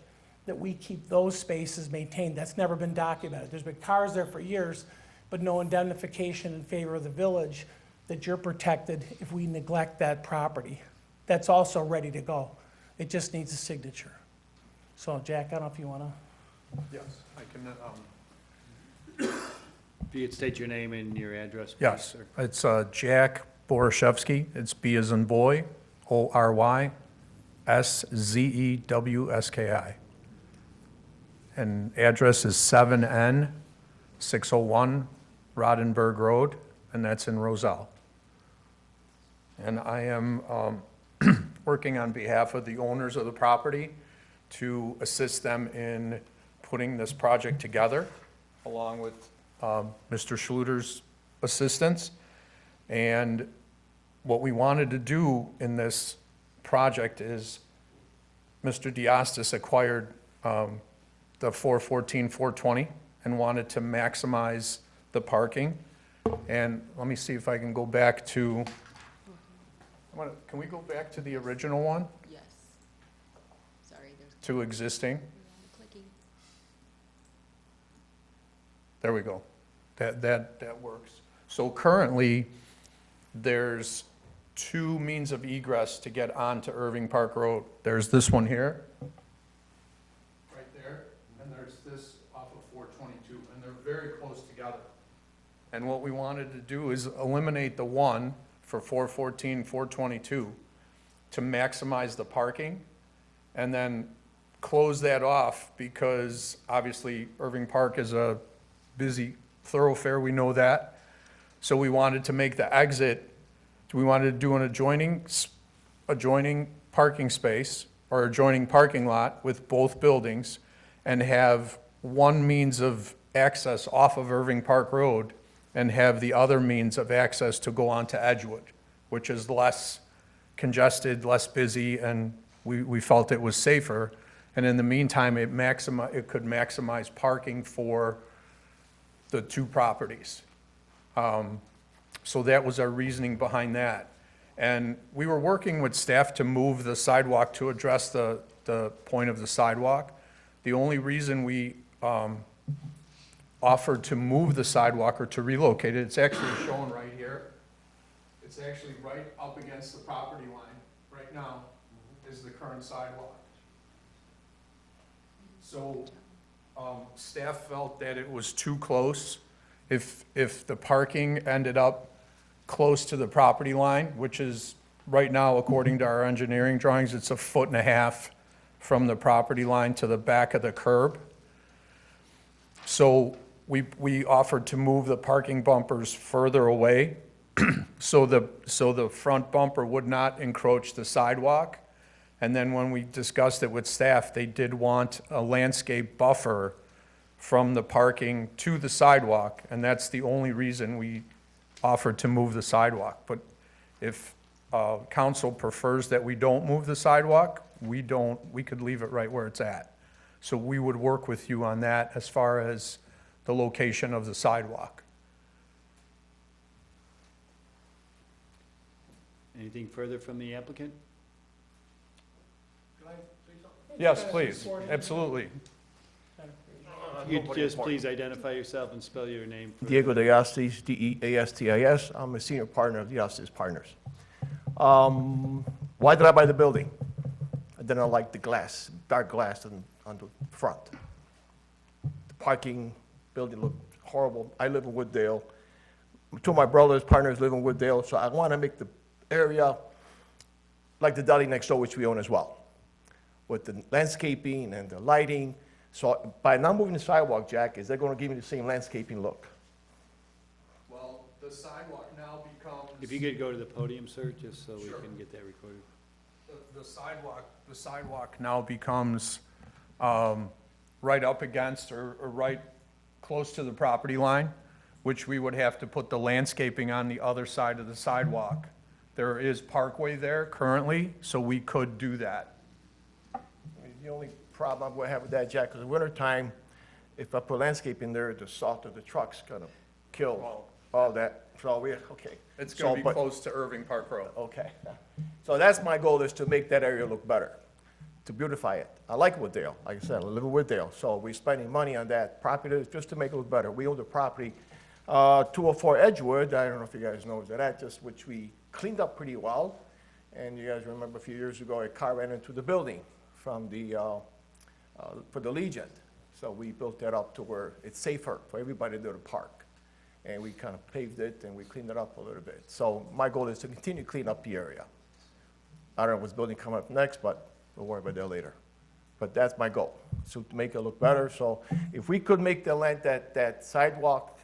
Speaker 16: that we keep those spaces maintained. That's never been documented. There's been cars there for years, but no indemnification in favor of the village that you're protected if we neglect that property. That's also ready to go. It just needs a signature. So Jack, I don't know if you wanna.
Speaker 4: Yes, I can,
Speaker 1: If you could state your name and your address, please,
Speaker 17: Yes,
Speaker 1: sir.
Speaker 17: it's Jack Borashevsky. It's B as in boy, ORYSZEWSKI. And address is 7N 601 Rodenberg Road, and that's in Roselle. And I am working on behalf of the owners of the property to assist them in putting this project together, along with Mr. Schluter's assistance. And what we wanted to do in this project is Mr. Diastis acquired the 414, 420 and wanted to maximize the parking. And let me see if I can go back to, can we go back to the original one?
Speaker 2: Yes. Sorry, there's.
Speaker 17: To existing?
Speaker 2: Clicking.
Speaker 17: There we go. That works. So currently, there's 2 means of egress to get onto Irving Park Road. There's this one here, right there, and there's this off of 422, and they're very close together. And what we wanted to do is eliminate the one for 414, 422 to maximize the parking, and then close that off because obviously Irving Park is a busy thoroughfare, we know that. So we wanted to make the exit, we wanted to do an adjoining parking space or adjoining parking lot with both buildings and have one means of access off of Irving Park Road and have the other means of access to go onto Edgewood, which is less congested, less busy, and we felt it was safer. And in the meantime, it could maximize parking for the 2 properties. So that was our reasoning behind that. And we were working with staff to move the sidewalk to address the point of the sidewalk. The only reason we offered to move the sidewalk or to relocate it, it's actually shown right here. It's actually right up against the property line. Right now is the current sidewalk. So staff felt that it was too close. If the parking ended up close to the property line, which is right now, according to our engineering drawings, it's 1.5 feet from the property line to the back of the curb. So we offered to move the parking bumpers further away So the front bumper would not encroach the sidewalk. And then when we discussed it with staff, they did want a landscape buffer from the parking to the sidewalk, and that's the only reason we offered to move the sidewalk. But if council prefers that we don't move the sidewalk, we could leave it right where it's at. So we would work with you on that as far as the location of the sidewalk.
Speaker 1: Anything further from the applicant?
Speaker 17: Yes, please, absolutely.
Speaker 1: You just please identify yourself and spell your name.
Speaker 18: Diego Deastis, Deastis. I'm a senior partner of Deastis Partners. Why did I buy the building? I didn't like the glass, dark glass on the front. The parking building looked horrible. I live in Wooddale. Two of my brother's partners live in Wooddale, so I want to make the area like the deli next door, which we own as well, with the landscaping and the lighting. So by not moving the sidewalk, Jack, is that going to give me the same landscaping look?
Speaker 17: Well, the sidewalk now becomes...
Speaker 1: If you could go to the podium, sir, just so we
Speaker 17: Sure.
Speaker 1: can get that recorded.
Speaker 17: The sidewalk now becomes right up against or right close to the property line, which we would have to put the landscaping on the other side of the sidewalk. There is parkway there currently, so we could do that.
Speaker 18: The only problem I'm going to have with that, Jack, is in the wintertime, if I put landscaping there, the salt of the trucks kind of kill all that. So okay.
Speaker 17: It's going to be close to Irving Park Road.
Speaker 18: Okay. So that's my goal, is to make that area look better, to beautify it. I like Wooddale. Like I said, I live in Wooddale, so we're spending money on that property just to make it look better. We own the property, 204 Edgewood. I don't know if you guys know that, just which we cleaned up pretty well. And you guys remember a few years ago, a car ran into the building from the, for the Legion. So we built that up to where it's safer for everybody to park. And we kind of paved it and we cleaned it up a little bit. So my goal is to continue to clean up the area. I don't know what's building coming up next, but we'll worry about that later. But that's my goal, so to make it look better. So if we could make that sidewalk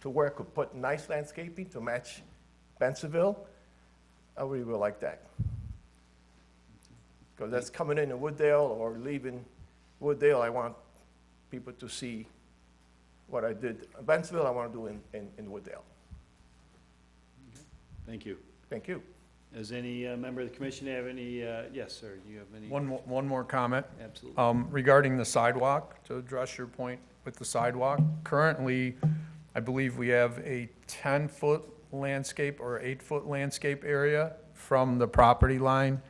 Speaker 18: to where I could put nice landscaping to match Bensonville, I really would like that. Because that's coming in Wooddale or leaving Wooddale, I want people to see what I did in Bensonville, I want to do in Wooddale.
Speaker 1: Thank you.
Speaker 18: Thank you.
Speaker 1: Does any member of the commission have any, yes, sir, do you have any?
Speaker 17: One more comment.
Speaker 1: Absolutely.
Speaker 17: Regarding the sidewalk, to address your point with the sidewalk, currently, I believe we have a 10-foot landscape or 8-foot landscape area from the property line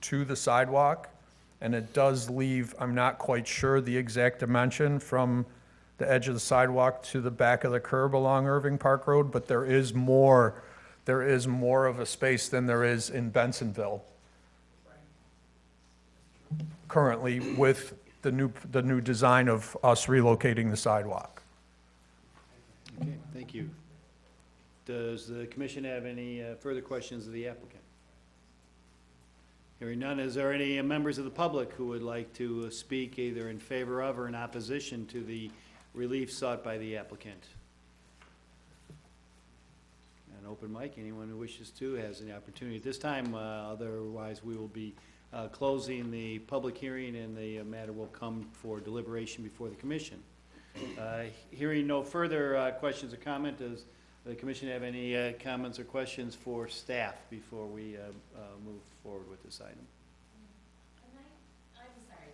Speaker 17: to the sidewalk, and it does leave, I'm not quite sure the exact dimension from the edge of the sidewalk to the back of the curb along Irving Park Road, but there is more of a space than there is in Bensonville currently with the new design of us relocating the sidewalk.
Speaker 1: Okay, thank you. Does the commission have any further questions of the applicant? Hearing none, is there any members of the public who would like to speak either in favor of or in opposition to the relief sought by the applicant? An open mic, anyone who wishes to has an opportunity at this time. Otherwise, we will be closing the public hearing and the matter will come for deliberation before the commission. Hearing no further questions or comment, does the commission have any comments or questions for staff before we move forward with this item?
Speaker 19: I'm sorry,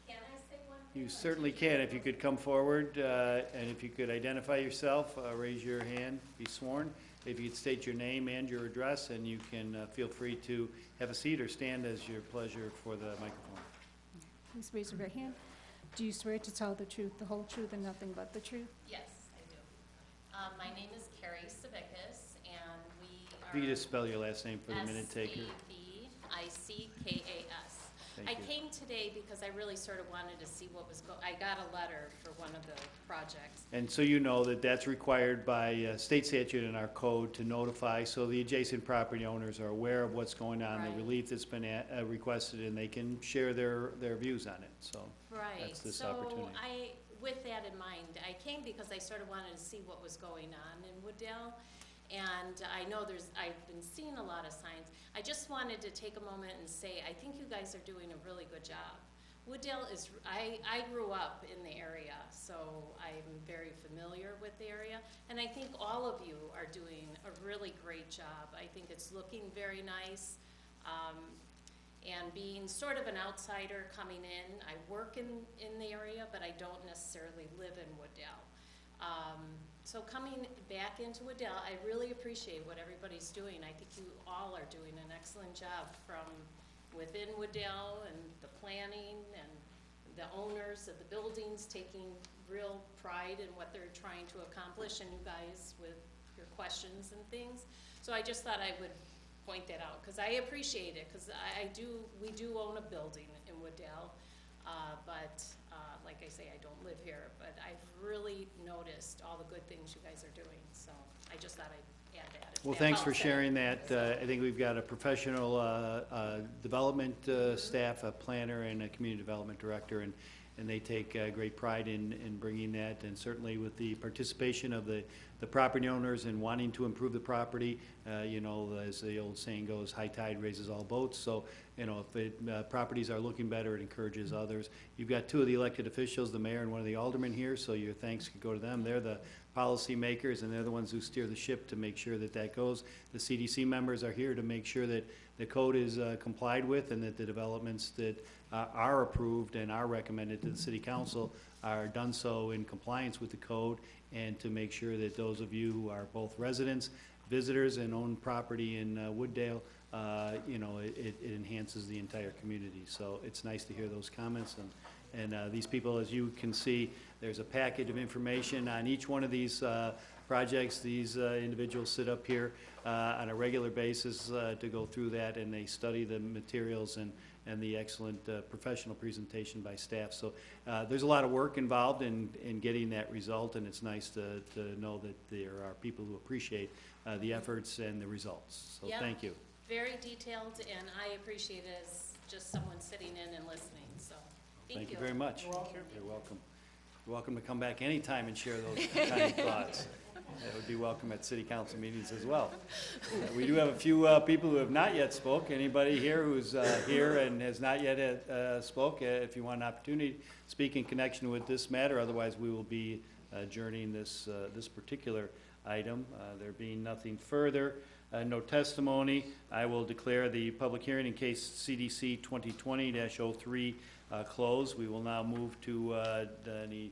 Speaker 19: can I say one thing?
Speaker 1: You certainly can. If you could come forward and if you could identify yourself, raise your hand, be sworn. If you could state your name and your address, and you can feel free to have a seat or stand as your pleasure for the microphone.
Speaker 3: Please raise your right hand. Do you swear to tell the truth, the whole truth, and nothing but the truth?
Speaker 19: Yes, I do. My name is Carrie Savickas, and we
Speaker 1: If you
Speaker 19: are
Speaker 1: could just spell your last name for the minute taker.
Speaker 19: S-C-V-I-C-K-A-S.
Speaker 1: Thank
Speaker 19: I
Speaker 1: you.
Speaker 19: came today because I really sort of wanted to see what was I got a letter for one of the projects.
Speaker 1: And so you know that that's required by state statute in our code to notify, so the adjacent property owners are aware of what's going on, the
Speaker 19: Right.
Speaker 1: relief that's been requested, and they can share their views on it, so.
Speaker 19: Right,
Speaker 1: That's this
Speaker 19: so
Speaker 1: opportunity.
Speaker 19: with that in mind, I came because I sort of wanted to see what was going on in Wooddale. And I know I've been seeing a lot of signs. I just wanted to take a moment and say, I think you guys are doing a really good job. Wooddale is, I grew up in the area, so I'm very familiar with the area, and I think all of you are doing a really great job. I think it's looking very nice, and being sort of an outsider coming in, I work in the area, but I don't necessarily live in Wooddale. So coming back into Wooddale, I really appreciate what everybody's doing. I think you all are doing an excellent job from within Wooddale, and the planning and the owners of the buildings taking real pride in what they're trying to accomplish, and you guys with your questions and things. So I just thought I would point that out, because I appreciate it, because we do own a building in Wooddale, but like I say, I don't live here, but I've really noticed all the good things you guys are doing, so I just thought I'd add that. if
Speaker 1: Well,
Speaker 19: that
Speaker 1: thanks for
Speaker 19: helps.
Speaker 1: sharing that. I think we've got a professional development staff, a planner, and a community development director, and they take great pride in bringing that, and certainly with the participation of the property owners in wanting to improve the property. You know, as the old saying goes, high tide raises all boats. So, you know, if properties are looking better, it encourages others. You've got two of the elected officials, the mayor and one of the aldermen here, so your thanks could go to them. They're the policy makers, and they're the ones who steer the ship to make sure that that goes. The CDC members are here to make sure that the code is complied with, and that the developments that are approved and are recommended to the city council are done so in compliance with the code, and to make sure that those of you who are both residents, visitors, and own property in Wooddale, you know, it enhances the entire community. So it's nice to hear those comments, and these people, as you can see, there's a packet of information on each one of these projects. These individuals sit up here on a regular basis to go through that, and they study the materials and the excellent professional presentation by staff. So there's a lot of work involved in getting that result, and it's nice to know that there are people who appreciate the efforts and the results. So
Speaker 19: Yep.
Speaker 1: thank you.
Speaker 19: Very detailed, and I appreciate it as just someone sitting in and listening, so
Speaker 1: Thank you very much. You're welcome. You're welcome to come back anytime and share those kind of thoughts. That would be welcome at city council meetings as well. We do have a few people who have not yet spoke. Anybody here who's here and has not yet spoke, if you want an opportunity to speak in connection with this matter, otherwise we will be adjourning this particular item. There being nothing further, no testimony, I will declare the public hearing in case CDC 2020-03 closed. We will now move to any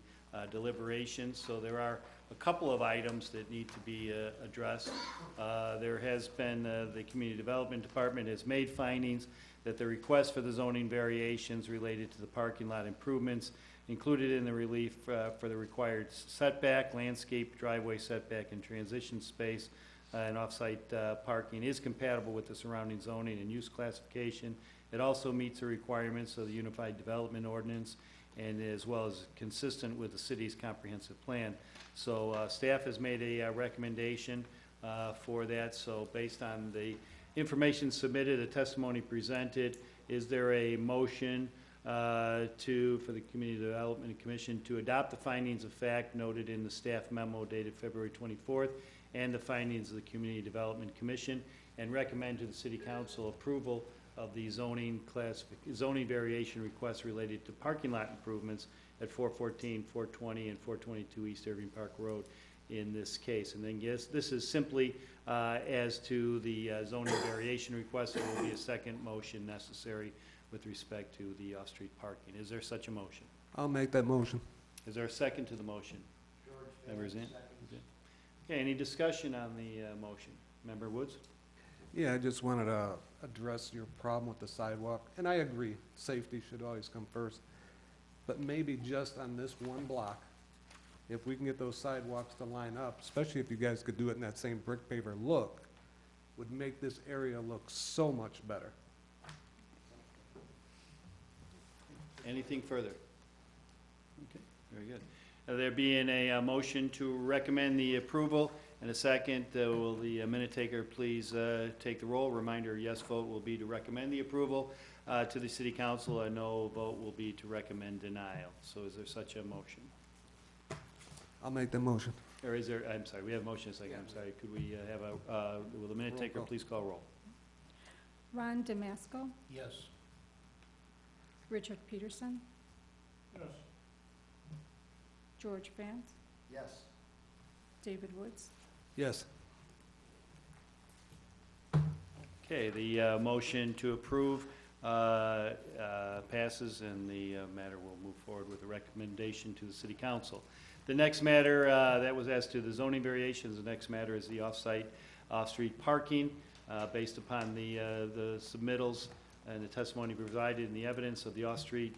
Speaker 1: deliberations. So there are a couple of items that need to be addressed. There has been, the Community Development Department has made findings that the request for the zoning variations related to the parking lot improvements included in the relief for the required setback, landscape, driveway setback, and transition space and off-site parking is compatible with the surrounding zoning and use classification. It also meets the requirements of the Unified Development Ordinance, and as well as consistent with the city's comprehensive plan. So staff has made a recommendation for that. So based on the information submitted, the testimony presented, is there a motion for the Community Development Commission to adopt the findings of fact noted in the staff memo dated February 24th and the findings of the Community Development Commission, and recommend to the City Council approval of the zoning variation requests related to parking lot improvements at 414, 420, and 422 East Irving Park Road in this case. And then, yes, this is simply as to the zoning variation request. There will be a second motion necessary with respect to the off-street parking. Is there such a motion?
Speaker 13: I'll make that motion.
Speaker 1: Is there a second to the motion? Members in? Okay, any discussion on the motion? Member Woods?
Speaker 13: Yeah, I just wanted to address your problem with the sidewalk, and I agree, safety should always come first. But maybe just on this one block, if we can get those sidewalks to line up, especially if you guys could do it in that same brick paver look, would make this area look so much better.
Speaker 1: Anything further? Okay, very good. There being a motion to recommend the approval and a second, will the minute taker please take the roll? Reminder, yes vote will be to recommend the approval to the City Council. A no vote will be to recommend denial. So is there such a motion?
Speaker 13: I'll make the motion.
Speaker 1: Or is there, I'm sorry, we have a motion, a second, I'm sorry. Could we have will the minute
Speaker 13: Roll
Speaker 1: taker
Speaker 13: call.
Speaker 1: please call roll?
Speaker 3: Ron Damasco,
Speaker 18: Yes.
Speaker 3: Richard Peterson,
Speaker 8: Yes.
Speaker 3: George Vance,
Speaker 5: Yes.
Speaker 3: David Woods.
Speaker 13: Yes.
Speaker 1: Okay, the motion to approve passes, and the matter will move forward with a recommendation to the city council. The next matter that was asked to the zoning variations, the next matter is the off-site, off-street parking. Based upon the submittals and the testimony provided in the evidence of the off-street,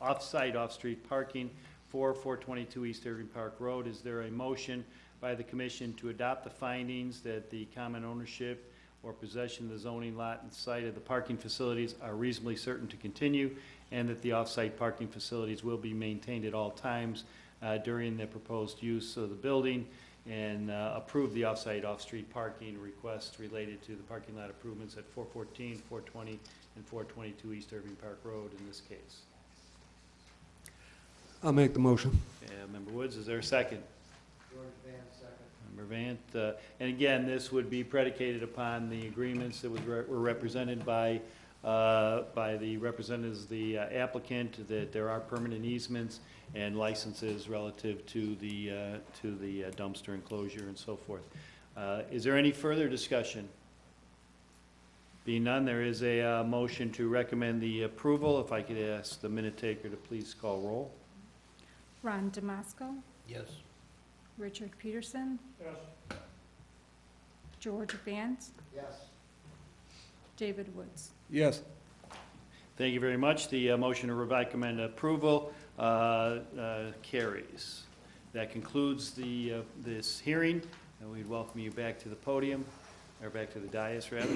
Speaker 1: off-site, off-street parking for 422 East Irving Park Road, is there a motion by the commission to adopt the findings that the common ownership or possession of the zoning lot and site of the parking facilities are reasonably certain to continue, and that the off-site parking facilities will be maintained at all times during the proposed use of the building, and approve the off-site, off-street parking requests related to the parking lot improvements at 414, 420, and 422 East Irving Park Road in this case?
Speaker 13: I'll make the motion.
Speaker 1: Member Woods, is there a second?
Speaker 5: George Van, second.
Speaker 1: Member Vant, and again, this would be predicated upon the agreements that were represented by the representatives, the applicant, that there are permanent easements and licenses relative to the dumpster enclosure and so forth. Is there any further discussion? Being none, there is a motion to recommend the approval. If I could ask the minute taker to please call roll.
Speaker 3: Ron Damasco,
Speaker 18: Yes.
Speaker 3: Richard Peterson,
Speaker 8: Yes.
Speaker 3: George Vance,
Speaker 5: Yes.
Speaker 3: David Woods.
Speaker 13: Yes.
Speaker 1: Thank you very much. The motion to recommend approval carries. That concludes this hearing, and we'd welcome you back to the podium, or back to the dais, rather.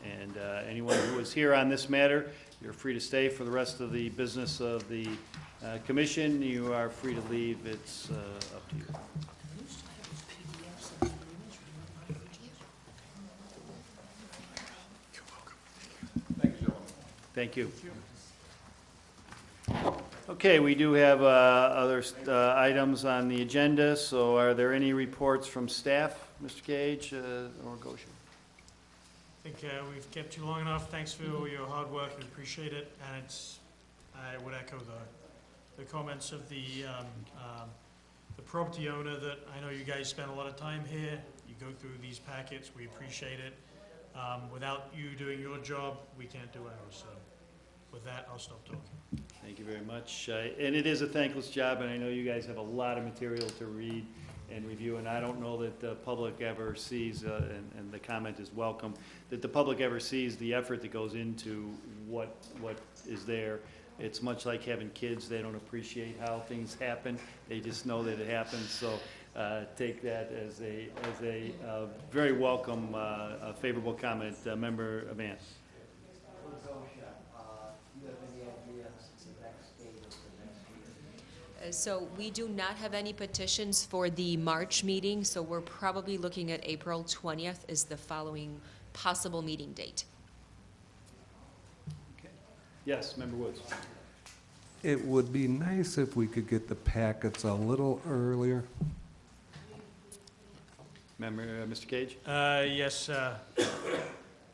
Speaker 1: And anyone who was here on this matter, you're free to stay for the rest of the business of the commission. You are free to leave. It's up to you. Thank you. Okay, we do have other items on the agenda, so are there any reports from staff, Mr. Gage or Goshen?
Speaker 6: I think we've kept you long enough. Thanks for your hard work. We appreciate it. And I would echo the comments of the property owner that I know you guys spend a lot of time here. You go through these packets. We appreciate it. Without you doing your job, we can't do ours. So with that, I'll stop talking.
Speaker 1: Thank you very much. And it is a thankless job, and I know you guys have a lot of material to read and review, and I don't know that the public ever sees, and the comment is welcome, that the public ever sees the effort that goes into what is there. It's much like having kids. They don't appreciate how things happen. They just know that it happens. So take that as a very welcome, favorable comment. Member Vance.
Speaker 2: So we do not have any petitions for the March meeting, so we're probably looking at April 20th is the following possible meeting date.
Speaker 1: Okay. Yes, Member Woods.
Speaker 13: It would be nice if we could get the packets a little earlier.
Speaker 1: Member, Mr. Cage?
Speaker 6: Yes,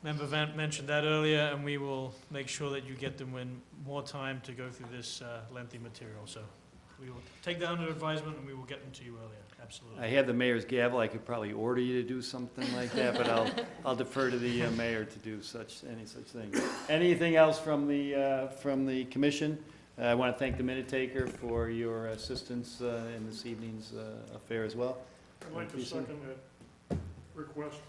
Speaker 6: Member Vant mentioned that earlier, and we will make sure that you get them in more time to go through this lengthy material. So we will take that under advisement, and we will get them to you earlier. Absolutely.
Speaker 1: I have the mayor's gavel. I could probably order you to do something like that, but I'll defer to the mayor to do any such thing. Anything else from the commission? I want to thank the minute taker for your assistance in this evening's affair as well.
Speaker 8: I'd like to second that request.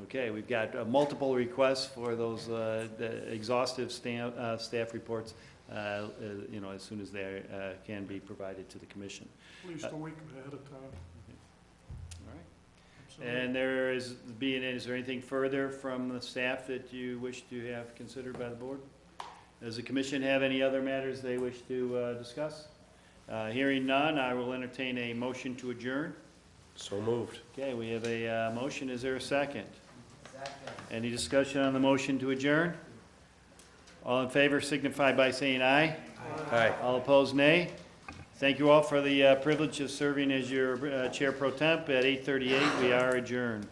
Speaker 1: Okay, we've got multiple requests for those the exhaustive staff reports, as soon as they can be provided to the commission.
Speaker 8: At least a week ahead of time.
Speaker 1: All right. And is there anything further from the staff that you wish to have considered by the board? Does the commission have any other matters they wish to discuss? Hearing none, I will entertain a motion to adjourn.
Speaker 7: So moved.
Speaker 1: Okay, we have a motion. Is there a second?
Speaker 5: Second.
Speaker 1: Any discussion on the motion to adjourn? All in favor signify by saying aye.
Speaker 7: Aye.
Speaker 1: All opposed, nay. Thank you all for the privilege of serving as your Chair Pro Temp. At 8:38, we are adjourned.